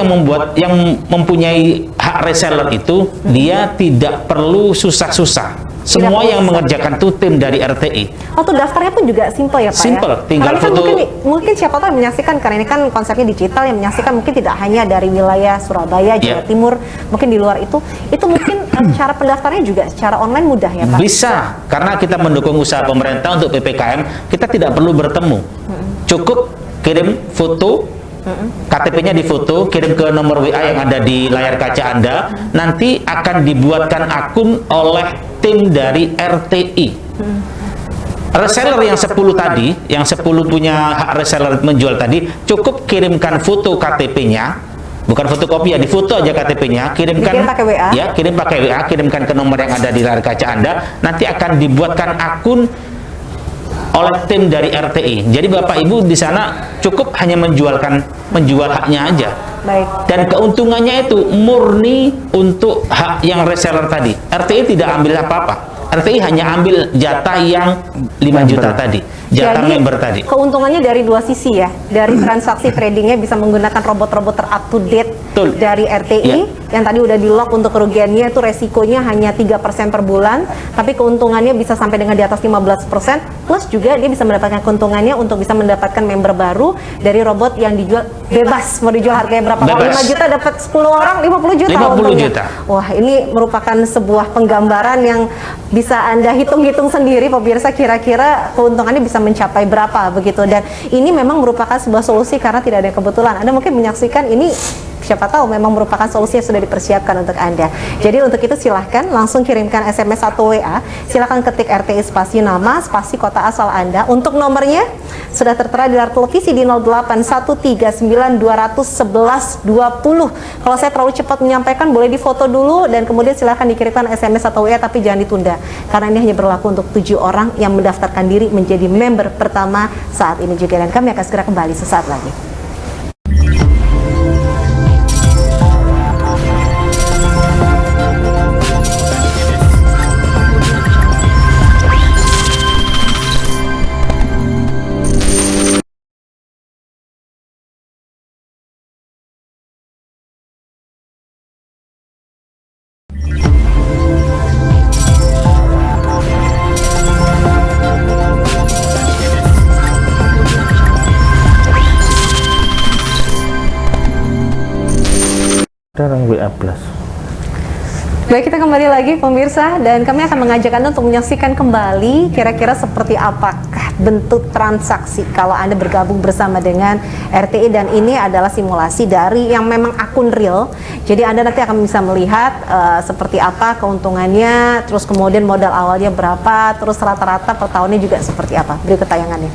yang mempunyai hak reseller itu dia tidak perlu susah-susah. Semua yang mengerjakan itu tim dari RTI. Oh, tuh daftarnya pun juga simple ya Pak Simple, ya? tinggal Karena kan foto. mungkin siapa tahu yang menyaksikan, karena ini kan konsepnya digital, yang menyaksikan mungkin tidak hanya dari wilayah Surabaya, Jawa Yeah. Timur, mungkin di luar itu mungkin cara pendaftarannya juga secara online mudah ya Pak? Bisa, karena kita mendukung usaha pemerintah untuk PPKM, kita tidak perlu bertemu. Cukup kirim foto, KTP-nya difoto, kirim ke nomor WA yang ada di layar kaca Anda, nanti akan dibuatkan akun oleh tim dari RTI. Reseller yang 10 tadi, yang 10 punya hak reseller menjual tadi, cukup kirimkan foto KTP-nya, bukan fotokopi ya, di foto aja KTP-nya, kirimkan Dikirim pakai WA? ya, kirim pakai WA, kirimkan ke nomor yang ada di layar kaca Anda, nanti akan dibuatkan akun oleh tim dari RTI. Jadi Bapak Ibu di sana cukup hanya menjual haknya aja. Baik. Dan keuntungannya itu murni untuk hak yang reseller tadi. RTI tidak ambil apa-apa. RTI hanya ambil jatah yang 5 juta tadi, jatah Jadi, member tadi. keuntungannya dari dua sisi ya. Dari transaksi tradingnya bisa menggunakan robot-robot ter-up to date Betul. dari RTI, Ya. yang tadi udah di-lock untuk kerugiannya itu resikonya hanya 3% per bulan, tapi keuntungannya bisa sampai dengan di atas 15%, plus juga dia bisa mendapatkan keuntungannya untuk bisa mendapatkan member baru dari robot yang dijual bebas, mau dijual harganya berapa? Kalau Bebas. 5 juta dapat 10 orang, 50 juta 50 untungnya. juta. Wah, ini merupakan sebuah penggambaran yang bisa Anda hitung-hitung sendiri pemirsa, kira-kira keuntungannya bisa mencapai berapa begitu. Dan ini memang merupakan sebuah solusi karena tidak ada kebetulan. Anda mungkin menyaksikan ini, siapa tahu memang merupakan solusi yang sudah dipersiapkan untuk Anda. Jadi untuk itu silahkan langsung kirimkan SMS atau WA, silahkan ketik RTI spasi nama, spasi kota asal Anda. Untuk nomornya sudah tertera di layar televisi di 0813921120. Kalau saya terlalu cepat menyampaikan, boleh difoto dulu dan kemudian silahkan dikirimkan SMS atau WA, tapi jangan ditunda karena ini hanya berlaku untuk 7 orang yang mendaftarkan diri menjadi member pertama saat ini juga. Dan kami akan segera kembali sesaat lagi. Sekarang WA Plus. Baik, kita kembali lagi pemirsa, dan kami akan mengajak Anda untuk menyaksikan kembali kira-kira seperti apakah bentuk transaksi kalau Anda bergabung bersama dengan RTI. Dan ini adalah simulasi dari yang memang akun real. Jadi Anda nanti akan bisa melihat seperti apa keuntungannya, terus kemudian modal awalnya berapa, terus rata-rata per tahunnya juga seperti apa. Berikut tayangannya.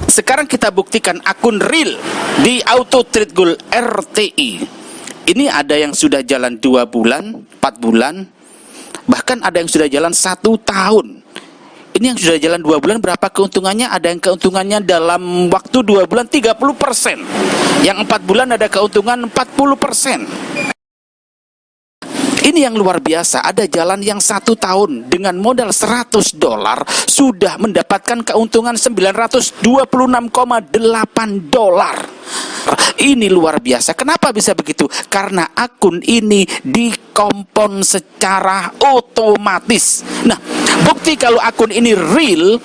Sekarang kita buktikan akun real di Auto Trade Gold RTI. Ini ada yang sudah jalan 2 bulan, 4 bulan, bahkan ada yang sudah jalan 1 tahun. Ini yang sudah jalan 2 bulan, berapa keuntungannya? Ada yang keuntungannya dalam waktu 2 bulan 30%. Yang 4 bulan ada keuntungan 40%. Ini yang luar biasa. Ada jalan yang 1 tahun dengan modal $100 sudah mendapatkan keuntungan $926,8. Ini luar biasa. Kenapa bisa begitu? Karena akun ini dikompon secara otomatis. Nah, bukti kalau akun ini real,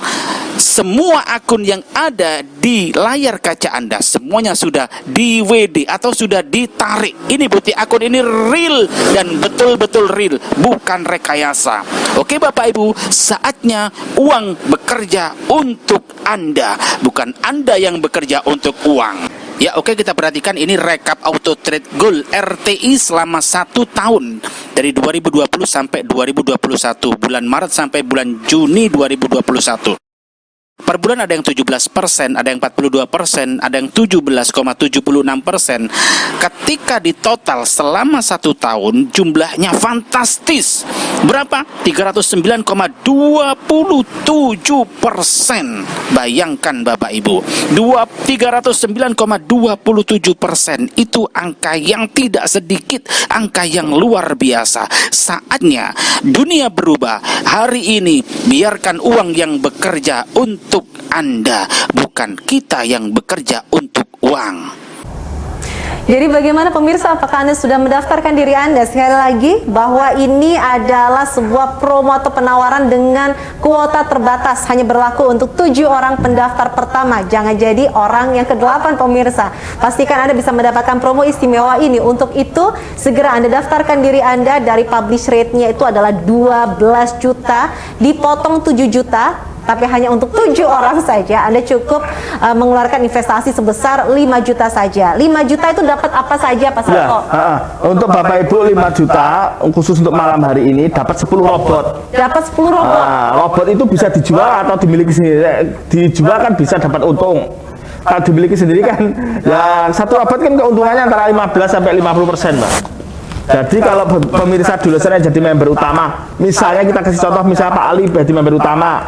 semua akun yang ada di layar kaca Anda semuanya sudah di WD atau sudah ditarik. Ini bukti akun ini real dan betul-betul real, bukan rekayasa. Oke Bapak Ibu, saatnya uang bekerja untuk Anda, bukan Anda yang bekerja untuk uang. Ya, oke, kita perhatikan ini rekap Auto Trade Gold RTI selama 1 tahun dari 2020 sampai 2021, bulan Maret sampai bulan Juni 2021. Per bulan ada yang 17%, ada yang 42%, ada yang 17,76%. Ketika di total selama 1 tahun jumlahnya fantastis. Berapa? 309,27%. Bayangkan Bapak Ibu, 309,27% itu angka yang tidak sedikit, angka yang luar biasa. Saatnya dunia berubah. Hari ini biarkan uang yang bekerja untuk Anda, bukan kita yang bekerja untuk uang. Jadi bagaimana pemirsa, apakah Anda sudah mendaftarkan diri Anda? Sekali lagi bahwa ini adalah sebuah promo atau penawaran dengan kuota terbatas, hanya berlaku untuk 7 orang pendaftar pertama. Jangan jadi orang yang ke-8 pemirsa. Pastikan Anda bisa mendapatkan promo istimewa ini. Untuk itu segera Anda daftarkan diri Anda. Dari publish rate-nya itu adalah 12 juta, dipotong 7 juta. Tapi hanya untuk 7 orang saja. Anda cukup mengeluarkan investasi sebesar 5 juta saja. 5 juta itu dapat apa saja Pak Sabto? Untuk Bapak Ibu 5 juta khusus untuk malam hari ini dapat 10 robot. Dapat 10 robot. Robot itu bisa dijual atau dimiliki sendiri. Dijual kan bisa dapat untung. Kalau dimiliki sendiri kan ya satu robot kan keuntungannya antara 15 sampai 50%, Mbak. Jadi kalau pemirsa dulu saya jadi member utama, misalnya kita kasih contoh, misalnya Pak Ali jadi member utama,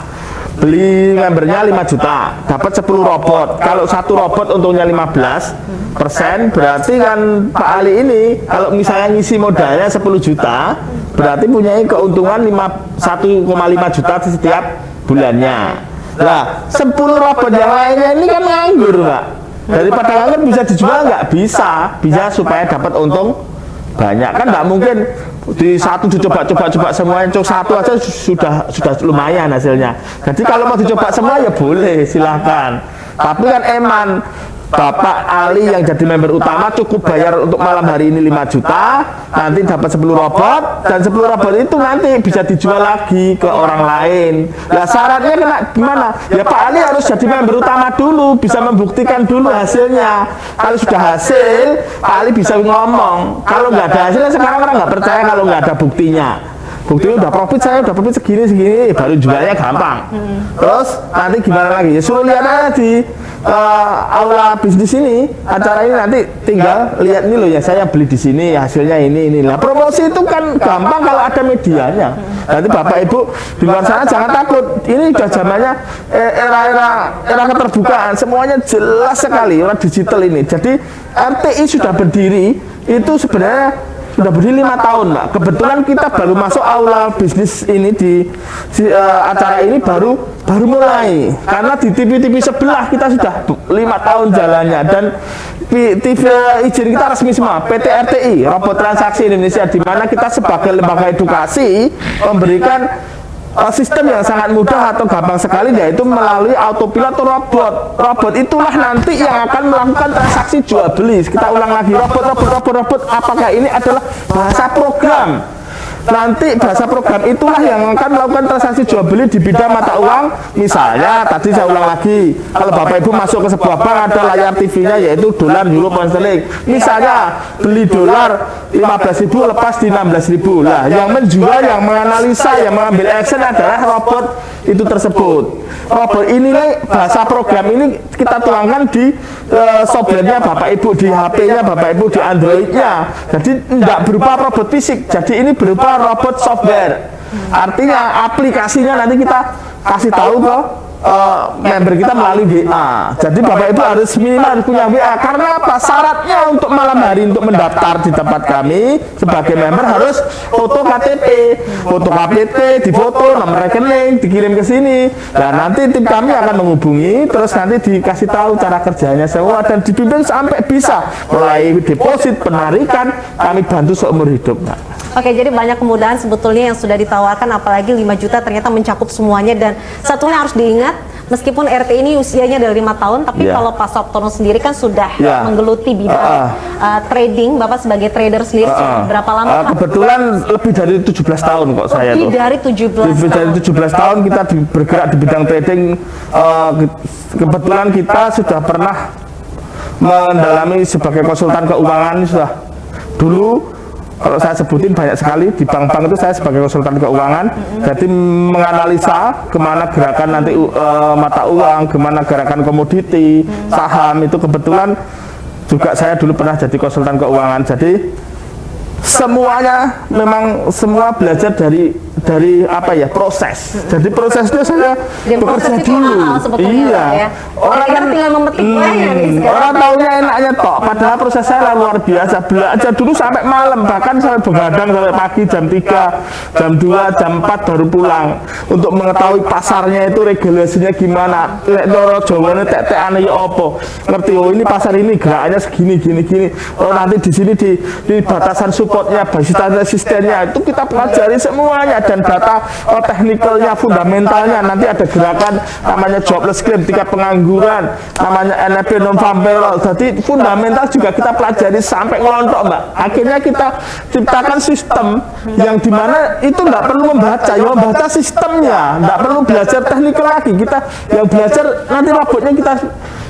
beli membernya 5 juta, dapat 10 robot. Kalau satu robot untungnya 15%, berarti kan Pak Ali ini kalau misalnya ngisi modalnya 10 juta, berarti punya keuntungan 1,5 juta setiap bulannya. Nah, 10 robot yang lainnya ini kan nganggur, Mbak. Daripada nganggur bisa dijual nggak? Bisa supaya dapat untung banyak. Kan nggak mungkin di satu dicoba semuanya, satu aja sudah lumayan hasilnya. Jadi kalau mau dicoba semua ya boleh, silahkan. Tapi kan eman Bapak Ali yang jadi member utama cukup bayar untuk malam hari ini 5 juta, nanti dapat 10 robot, dan 10 robot itu nanti bisa dijual lagi ke orang lain. Nah syaratnya kena gimana? Ya Pak Ali harus jadi member utama dulu, bisa membuktikan dulu hasilnya. Kalau sudah hasil, Pak Ali bisa ngomong. Kalau nggak ada hasilnya, sekarang orang nggak percaya kalau nggak ada buktinya. Buktinya udah profit, saya udah profit segini, baru jualnya gampang. Terus nanti gimana lagi? Ya suruh lihat aja di aula bisnis ini, acara ini, nanti tinggal lihat ini loh ya, saya beli di sini, hasilnya ini. Nah promosi itu kan gampang kalau ada medianya. Nanti Bapak Ibu di luar sana jangan takut, ini udah zamannya era keterbukaan, semuanya jelas sekali, era digital ini. Jadi RTI sudah berdiri itu sebenarnya sudah berdiri 5 tahun, Mbak. Kebetulan kita baru masuk aula bisnis ini di acara ini baru mulai. Karena di TV sebelah kita sudah 5 tahun jalannya, dan TV izin kita resmi semua. PT RTI, Robot Transaksi Indonesia, di mana kita sebagai lembaga edukasi memberikan sistem yang sangat mudah atau gampang sekali, yaitu melalui autopilot atau robot. Robot itulah nanti yang akan melakukan transaksi jual beli. Kita ulang lagi, robot. Apakah ini adalah bahasa program? Nanti bahasa program itulah yang akan melakukan transaksi jual beli di bidang mata uang. Misalnya tadi saya ulang lagi, kalau Bapak Ibu masuk ke sebuah bank ada layar TV-nya yaitu dolar, euro, pound sterling. Misalnya beli dolar 15.000 lepas di 16.000. Lah yang menjual, yang menganalisa, yang mengambil action adalah robot itu tersebut. Robot ini bahasa program ini kita tuangkan di softwarenya Bapak Ibu, di HP-nya Bapak Ibu, di Android-nya. Jadi tidak berupa robot fisik, jadi ini berupa robot software. Artinya aplikasinya nanti kita kasih tahu ke member kita melalui WA. Jadi Bapak Ibu harus minimal punya WA. Karena apa? Syaratnya untuk malam hari untuk mendaftar di tempat kami sebagai member harus foto KTP, difoto, nomor rekening dikirim ke sini. Dan nanti tim kami akan menghubungi, terus nanti dikasih tahu cara kerjanya semua, dan dibimbing sampai bisa mulai deposit, penarikan, kami bantu seumur hidup, Pak. Oke, jadi banyak kemudahan sebetulnya yang sudah ditawarkan, apalagi 5 juta ternyata mencakup semuanya. Dan satunya harus diingat, meskipun RT ini usianya dari 5 tahun, tapi kalau Pak Sabtono sendiri kan sudah menggeluti bidang trading. Bapak sebagai trader sendiri sudah berapa lama? Kebetulan lebih dari 17 tahun kok saya tuh. Lebih dari 17 tahun kita bergerak di bidang trading. Kebetulan kita sudah pernah mendalami sebagai konsultan keuangan, sudah dulu kalau saya sebutin banyak sekali. Di bank-bank itu saya sebagai konsultan keuangan, jadi menganalisa kemana gerakan nanti mata uang, kemana gerakan komoditi, saham. Itu kebetulan juga saya dulu pernah jadi konsultan keuangan. Jadi semuanya memang semua belajar dari apa ya, proses. Jadi prosesnya saya bekerja dulu. Iya. Ya. Orang kan tinggal memetik orang taunya enaknya tok. Padahal proses saya luar biasa. Belajar dulu sampai malam, bahkan sampai begadang sampai pagi jam 3, jam 2, jam 4 baru pulang untuk mengetahui pasarnya itu regulasinya gimana. Lek loro Jawane tek-tekane ya apa. Ngerti, oh ini pasar ini gerakannya segini gini. Oh nanti di sini di batasan supportnya, basis resistennya itu kita pelajari semuanya, dan data teknikalnya, fundamentalnya. Nanti ada gerakan namanya jobless claim, tingkat pengangguran, namanya NFP non farm payroll. Jadi fundamental juga kita pelajari sampai ngelontok, Mbak. Akhirnya kita ciptakan sistem yang dimana itu nggak perlu membaca, ya membaca sistemnya, nggak perlu belajar teknikal lagi. Kita yang belajar nanti robotnya kita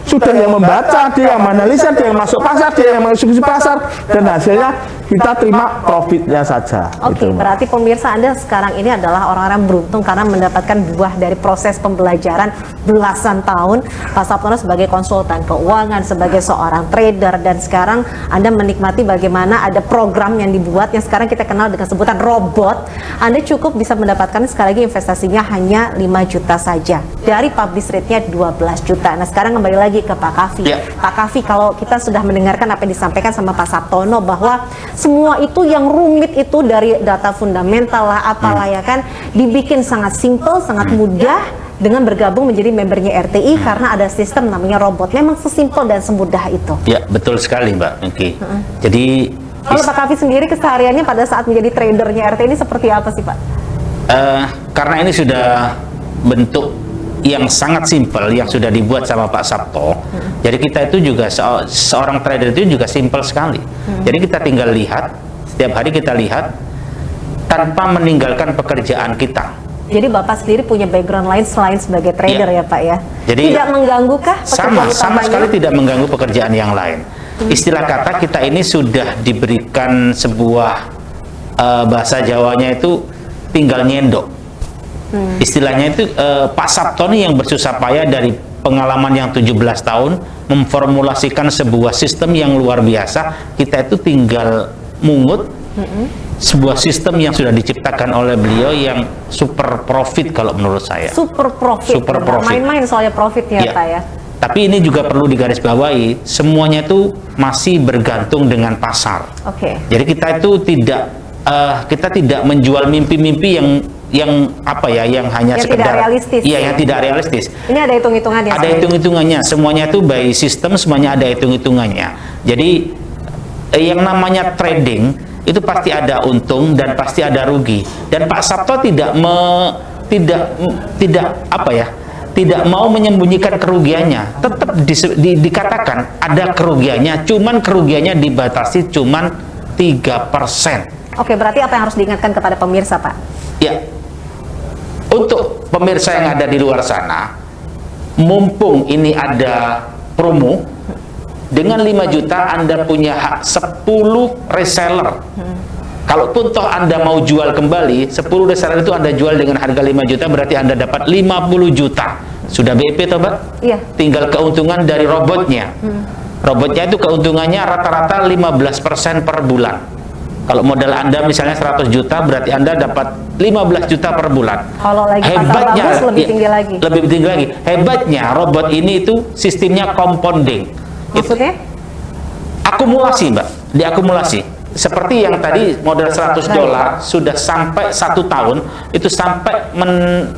sudah yang membaca, dia yang menganalisa, dia yang masuk pasar, dia yang mengeksekusi pasar, dan hasilnya kita terima profitnya saja. Oke, berarti pemirsa Anda sekarang ini adalah orang-orang beruntung karena mendapatkan buah dari proses pembelajaran belasan tahun. Pak Saptono sebagai konsultan keuangan, sebagai seorang trader, dan sekarang Anda menikmati bagaimana ada program yang dibuat yang sekarang kita kenal dengan sebutan robot. Anda cukup bisa mendapatkan sekali lagi investasinya hanya 5 juta saja. Dari publish rate-nya 12 juta. Nah, sekarang kembali lagi ke Pak Kavi. Pak Kavi, kalau kita sudah mendengarkan apa yang disampaikan sama Pak Saptono bahwa semua itu yang rumit itu dari data fundamental lah apalah ya kan, dibikin sangat simple, sangat mudah dengan bergabung menjadi membernya RTI karena ada sistem namanya robot. Memang sesimpel dan semudah itu. Ya, betul sekali, Mbak. Oke. Jadi kalau Pak Kavi sendiri kesehariannya pada saat menjadi tradernya RTI ini seperti apa sih, Pak? Karena ini sudah bentuk yang sangat simpel yang sudah dibuat sama Pak Sabto. Jadi kita itu juga seorang trader itu juga simpel sekali. Jadi kita tinggal lihat, setiap hari kita lihat tanpa meninggalkan pekerjaan kita. Jadi Bapak sendiri punya background lain selain sebagai trader ya Pak ya? Jadi tidak mengganggu kah pekerjaan sama utamanya? sekali tidak mengganggu pekerjaan yang lain. Istilah kata kita ini sudah diberikan sebuah bahasa Jawanya itu tinggal nyendok. Istilahnya itu Pak Saptono yang bersusah payah dari pengalaman yang 17 tahun memformulasikan sebuah sistem yang luar biasa. Kita itu tinggal mungut sebuah sistem yang sudah diciptakan oleh beliau yang super profit kalau menurut saya. Super profit. Super profit. Main-main soalnya profitnya Pak ya. Tapi ini juga perlu digarisbawahi, semuanya itu masih bergantung dengan pasar. Jadi kita itu tidak menjual mimpi-mimpi yang apa ya, yang hanya yang sekedar tidak realistis. Iya, yang tidak realistis. Ini ada hitung-hitungannya. Ada hitung-hitungannya, semuanya itu by system, semuanya ada hitung-hitungannya. Jadi yang namanya trading itu pasti ada untung dan pasti ada rugi. Dan Pak Sabto tidak mau menyembunyikan kerugiannya. Tetap dikatakan ada kerugiannya, cuman kerugiannya dibatasi cuman 3%. Oke, berarti apa yang harus diingatkan kepada pemirsa, Pak? Ya, untuk pemirsa yang ada di luar sana, mumpung ini ada promo, dengan 5 juta Anda punya hak 10 reseller. Kalaupun toh Anda mau jual kembali, 10 reseller itu Anda jual dengan harga 5 juta, berarti Anda dapat 50 juta. Sudah BEP toh, Mbak? Iya. Tinggal keuntungan dari robotnya. Robotnya itu keuntungannya rata-rata 15% per bulan. Kalau modal Anda misalnya 100 juta, berarti Anda dapat 15 juta per bulan. Kalau lagi hebatnya bagus, lebih tinggi lagi. Lebih tinggi lagi. Hebatnya robot ini itu sistemnya compounding. Maksudnya? Akumulasi, Mbak. Diakumulasi. Seperti yang tadi modal 100 dolar sudah sampai 1 tahun, itu sampai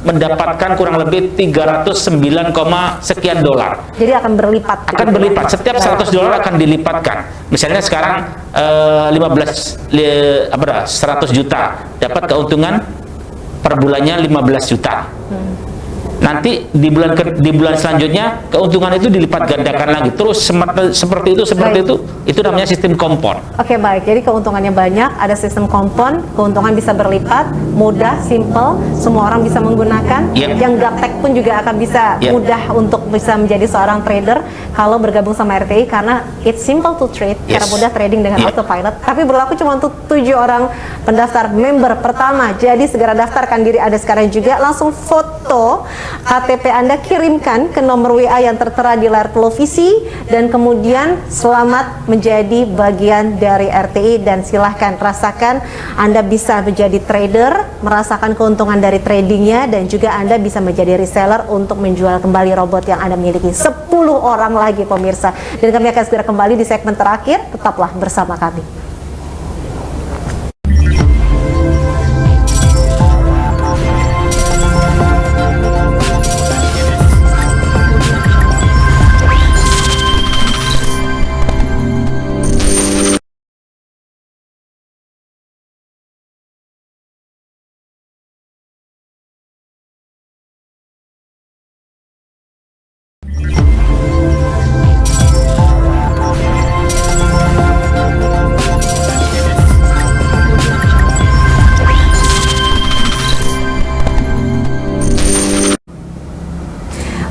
mendapatkan kurang lebih 309, sekian dolar. Jadi akan berlipat. Akan berlipat. Setiap 100 dolar akan dilipatkan. Misalnya sekarang 100 juta, dapat keuntungan per bulannya 15 juta. nanti di bulan selanjutnya keuntungan itu dilipat gandakan lagi, terus seperti itu namanya sistem kompon. Oke, baik, jadi keuntungannya banyak, ada sistem kompon, keuntungan bisa berlipat, mudah, simple, semua orang bisa menggunakan. Yang gaptek pun juga akan bisa mudah untuk bisa menjadi seorang trader kalau bergabung sama RTI, karena it's simple to trade, cara mudah trading dengan autopilot. Tapi berlaku cuma untuk 7 orang pendaftar member pertama. Jadi segera daftarkan diri Anda sekarang juga, langsung foto KTP Anda kirimkan ke nomor WA yang tertera di layar televisi, dan kemudian selamat menjadi bagian dari RTI, dan silahkan rasakan Anda bisa menjadi trader, merasakan keuntungan dari tradingnya, dan juga Anda bisa menjadi reseller untuk menjual kembali robot yang Anda miliki. 10 orang lagi pemirsa, dan kami akan segera kembali di segmen terakhir. Tetaplah bersama kami.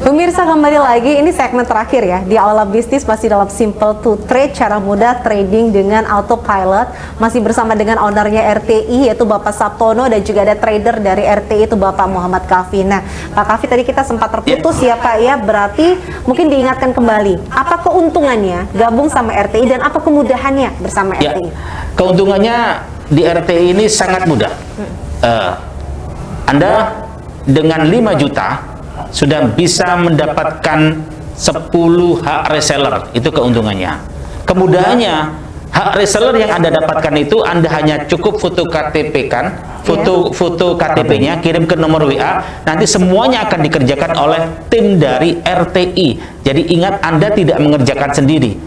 Pemirsa, kembali lagi, ini segmen terakhir ya di Aula Bisnis, masih dalam Simple to Trade, cara mudah trading dengan autopilot. Masih bersama dengan ownernya RTI, yaitu Bapak Sabtono, dan juga ada trader dari RTI, itu Bapak Muhammad Kafi. Nah, Pak Kafi, tadi kita sempat terputus ya Pak ya, berarti mungkin diingatkan kembali, apa keuntungannya gabung sama RTI dan apa kemudahannya bersama RTI? Keuntungannya di RTI ini sangat mudah. Anda dengan 5 juta sudah bisa mendapatkan 10 hak reseller, itu keuntungannya. Kemudahannya, hak reseller yang Anda dapatkan itu Anda hanya cukup foto KTP kan, foto KTP-nya, kirim ke nomor WA, nanti semuanya akan dikerjakan oleh tim dari RTI. Jadi ingat, Anda tidak mengerjakan sendiri.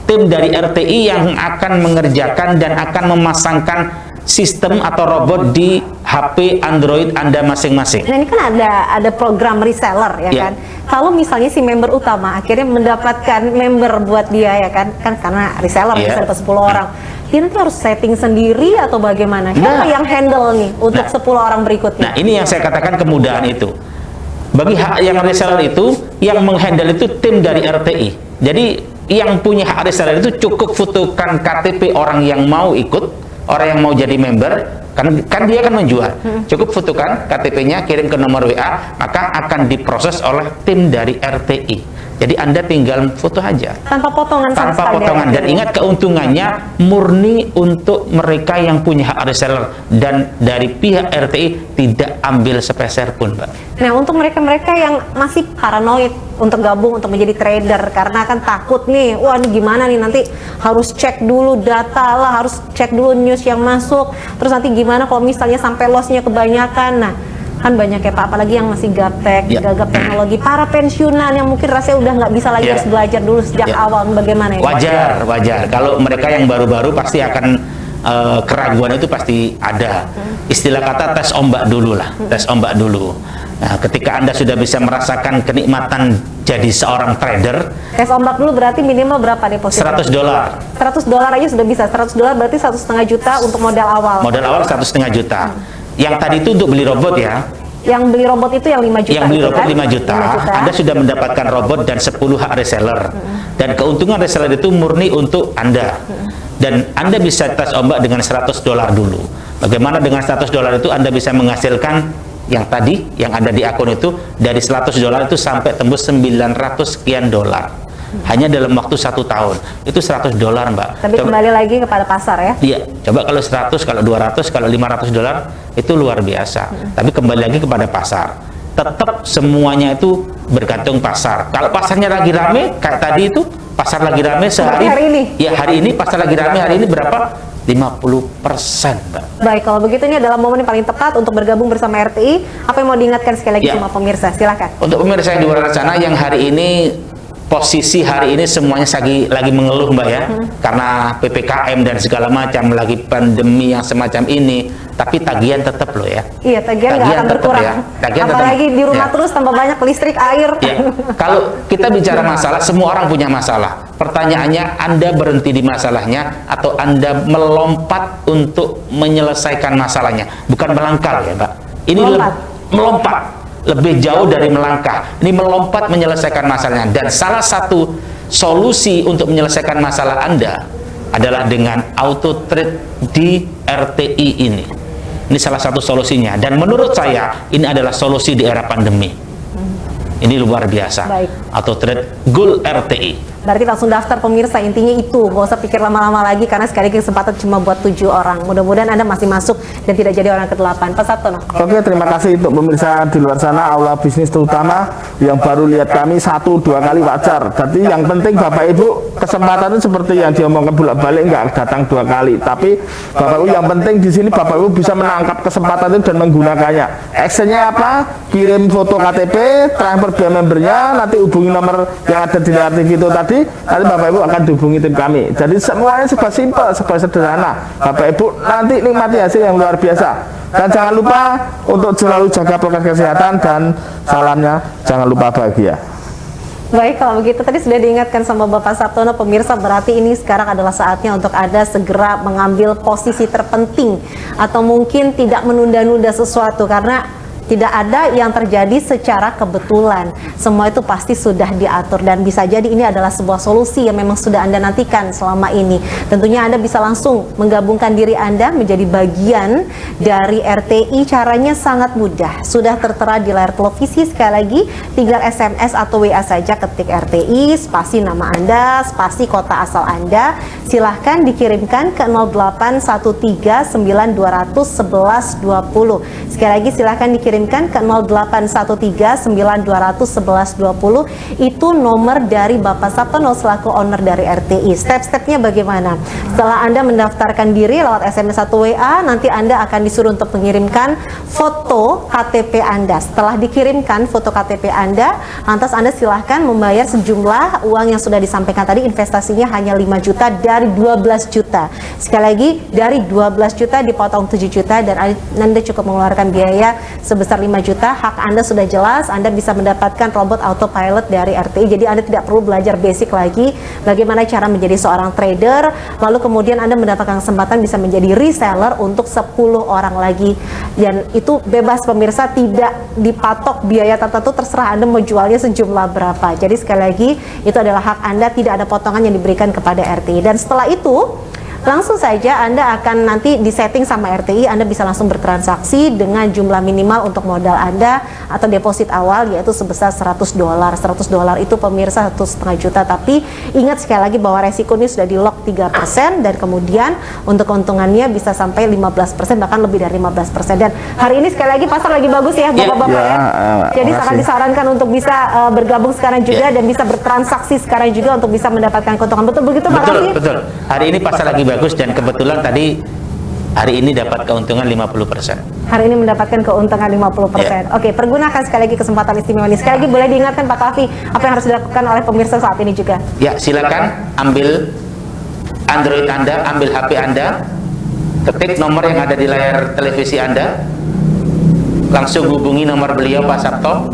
Tim dari RTI yang akan mengerjakan dan akan memasangkan sistem atau robot di HP Android Anda masing-masing. Nah, ini kan ada program reseller ya kan. Kalau misalnya si member utama akhirnya mendapatkan member buat dia ya kan karena reseller bisa dapat 10 orang. Dia nanti harus setting sendiri atau bagaimana? Siapa yang handle nih untuk 10 orang berikutnya? Nah, ini yang saya katakan kemudahan itu. Bagi hak yang reseller itu, yang menghandle itu tim dari RTI. Jadi yang punya hak reseller itu cukup fotokan KTP orang yang mau ikut, orang yang mau jadi member, kan dia akan menjual. Cukup fotokan KTP-nya, kirim ke nomor WA, maka akan diproses oleh tim dari RTI. Jadi Anda tinggal foto aja. Tanpa potongan. Tanpa potongan. Dan ingat, keuntungannya murni untuk mereka yang punya hak reseller. Dan dari pihak RTI tidak ambil sepeser pun, Mbak. Nah, untuk mereka-mereka yang masih paranoid untuk gabung, untuk menjadi trader, karena kan takut nih, wah ini gimana nih, nanti harus cek dulu data lah, harus cek dulu news yang masuk, terus nanti gimana kalau misalnya sampai lossnya kebanyakan. Nah, kan banyak ya Pak, apalagi yang masih gaptek, gagap teknologi, para pensiunan yang mungkin rasanya udah nggak bisa lagi, harus belajar dulu sejak awal. Bagaimana ya? Wajar. Kalau mereka yang baru-baru pasti akan keraguan itu pasti ada. Istilah kata tes ombak dulu lah, tes ombak dulu. Nah, ketika Anda sudah bisa merasakan kenikmatan jadi seorang trader, tes ombak dulu berarti minimal berapa deposit? $100. $100 aja sudah bisa. $100 berarti 1,5 juta untuk modal awal. Modal awal 1,5 juta. Yang tadi itu untuk beli robot ya. Yang beli robot itu yang 5 juta. Yang beli robot kan? 5 juta. Anda sudah mendapatkan robot dan 10 hak reseller. Dan keuntungan reseller itu murni untuk Anda. Dan Anda bisa tes ombak dengan $100 dulu. Bagaimana dengan $100 itu Anda bisa menghasilkan yang tadi, yang ada di akun itu, dari $100 itu sampai tembus 900 sekian dolar. Hanya dalam waktu 1 tahun. Itu $100, Mbak. Tapi kembali lagi kepada pasar ya? Iya, coba kalau 100, kalau 200, kalau $500, itu luar biasa. Tapi kembali lagi kepada pasar. Tetap semuanya itu bergantung pasar. Kalau pasarnya lagi rame, kayak tadi itu, pasar lagi rame sehari. Hari ini? Ya, hari ini pasar lagi rame, hari ini berapa? 50%, Mbak. Baik, kalau begitu ini adalah momen yang paling tepat untuk bergabung bersama RTI. Apa yang mau diingatkan sekali lagi sama pemirsa? Silakan. Untuk pemirsa yang di luar sana yang hari ini posisi hari ini semuanya lagi mengeluh Mbak ya, karena PPKM dan segala macam, lagi pandemi yang semacam ini, tapi tagihan tetap loh ya. Iya, tagihan nggak akan tetap berkurang. ya. Tagihan Apalagi tetap, di rumah ya. terus tambah banyak listrik, air. Ya, kalau kita bicara masalah, semua orang punya masalah. Pertanyaannya, Anda berhenti di masalahnya atau Anda melompat untuk menyelesaikan masalahnya, bukan melangkah ya Mbak. Ini melompat. Lebih jauh dari melangkah, ini melompat menyelesaikan masalahnya. Dan salah satu solusi untuk menyelesaikan masalah Anda adalah dengan auto trade di RTI ini. Ini salah satu solusinya, dan menurut saya ini adalah solusi di era pandemi. Ini luar biasa. Baik. Auto trade Gold RTI. Berarti langsung daftar pemirsa, intinya itu, nggak usah pikir lama-lama lagi karena sekali lagi kesempatan cuma buat 7 orang. Mudah-mudahan Anda masih masuk dan tidak jadi orang ke-8. Pak Sabtono. Oke, terima kasih untuk pemirsa di luar sana, Aula Bisnis terutama yang baru lihat kami 1-2 kali wajar. Jadi yang penting Bapak Ibu, kesempatan itu seperti yang diomongkan bolak-balik, nggak datang 2 kali. Tapi Bapak Ibu, yang penting di sini Bapak Ibu bisa menangkap kesempatan itu dan menggunakannya. Actionnya apa? Kirim foto KTP, transfer biaya membernya, nanti hubungi nomor yang ada di layar TV itu tadi. Nanti Bapak Ibu akan dihubungi tim kami. Jadi semuanya serba simpel, serba sederhana. Bapak Ibu nanti nikmati hasil yang luar biasa. Dan jangan lupa untuk selalu jaga prokes kesehatan, dan salamnya jangan lupa bahagia. Baik, kalau begitu tadi sudah diingatkan sama Bapak Sabtono, pemirsa, berarti ini sekarang adalah saatnya untuk Anda segera mengambil posisi terpenting atau mungkin tidak menunda-nunda sesuatu, karena tidak ada yang terjadi secara kebetulan. Semua itu pasti sudah diatur, dan bisa jadi ini adalah sebuah solusi yang memang sudah Anda nantikan selama ini. Tentunya Anda bisa langsung menggabungkan diri Anda menjadi bagian dari RTI. Caranya sangat mudah, sudah tertera di layar televisi. Sekali lagi, tinggal SMS atau WA saja, ketik RTI, spasi nama Anda, spasi kota asal Anda. Silahkan dikirimkan ke 0813-9200-1120. Sekali lagi silahkan dikirimkan ke 0813-9200-1120. Itu nomor dari Bapak Sabtono selaku owner dari RTI. Step-stepnya bagaimana? Setelah Anda mendaftarkan diri lewat SMS atau WA, nanti Anda akan disuruh untuk mengirimkan foto KTP Anda. Setelah dikirimkan foto KTP Anda, lantas Anda silahkan membayar sejumlah uang yang sudah disampaikan tadi. Investasinya hanya 5 juta dari 12 juta. Sekali lagi, dari 12 juta dipotong 7 juta dan Anda cukup mengeluarkan biaya sebesar 5 juta. Hak Anda sudah jelas, Anda bisa mendapatkan robot autopilot dari RTI. Jadi Anda tidak perlu belajar basic lagi bagaimana cara menjadi seorang trader, lalu kemudian Anda mendapatkan kesempatan bisa menjadi reseller untuk 10 orang lagi. Dan itu bebas pemirsa, tidak dipatok biaya tertentu, terserah Anda mau jualnya sejumlah berapa. Jadi sekali lagi, itu adalah hak Anda, tidak ada potongan yang diberikan kepada RTI. Dan setelah itu langsung saja Anda akan nanti disetting sama RTI, Anda bisa langsung bertransaksi dengan jumlah minimal untuk modal Anda atau deposit awal, yaitu sebesar $100. $100 itu pemirsa 1,5 juta. Tapi ingat sekali lagi bahwa resiko ini sudah di lock 3%, dan kemudian untuk keuntungannya bisa sampai 15%, bahkan lebih dari 15%. Dan hari ini sekali lagi pasar lagi bagus ya Bapak-Bapak ya. Jadi sangat disarankan untuk bisa bergabung sekarang juga dan bisa bertransaksi sekarang juga untuk bisa mendapatkan keuntungan. Betul begitu Pak Rafi? Betul. Hari ini pasar lagi bagus, dan kebetulan tadi hari ini dapat keuntungan 50%. Hari ini mendapatkan keuntungan 50%. Oke, pergunakan sekali lagi kesempatan istimewa ini. Sekali lagi boleh diingatkan Pak Kavi, apa yang harus dilakukan oleh pemirsa saat ini juga? Ya, silakan ambil Android Anda, ambil HP Anda, ketik nomor yang ada di layar televisi Anda, langsung hubungi nomor beliau Pak Sabto,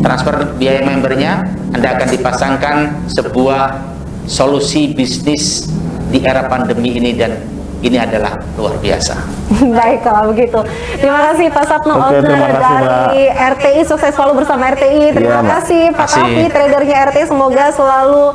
transfer biaya membernya. Anda akan dipasangkan sebuah solusi bisnis di era pandemi ini, dan ini adalah luar biasa. Baik, kalau begitu. Terima kasih Pak Sabtono, owner dari RTI. Sukses selalu bersama RTI. Terima kasih Pak Kavi, tradernya RTI. Semoga selalu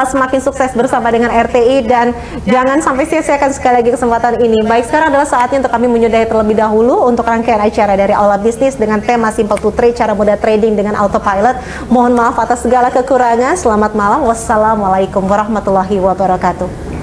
semakin sukses bersama dengan RTI, dan jangan sampai sia-siakan sekali lagi kesempatan ini. Baik, sekarang adalah saatnya untuk kami menyudahi terlebih dahulu untuk rangkaian acara dari Aula Bisnis dengan tema Simple to Trade, cara mudah trading dengan autopilot. Mohon maaf atas segala kekurangan. Selamat malam. Wassalamualaikum warahmatullahi wabarakatuh.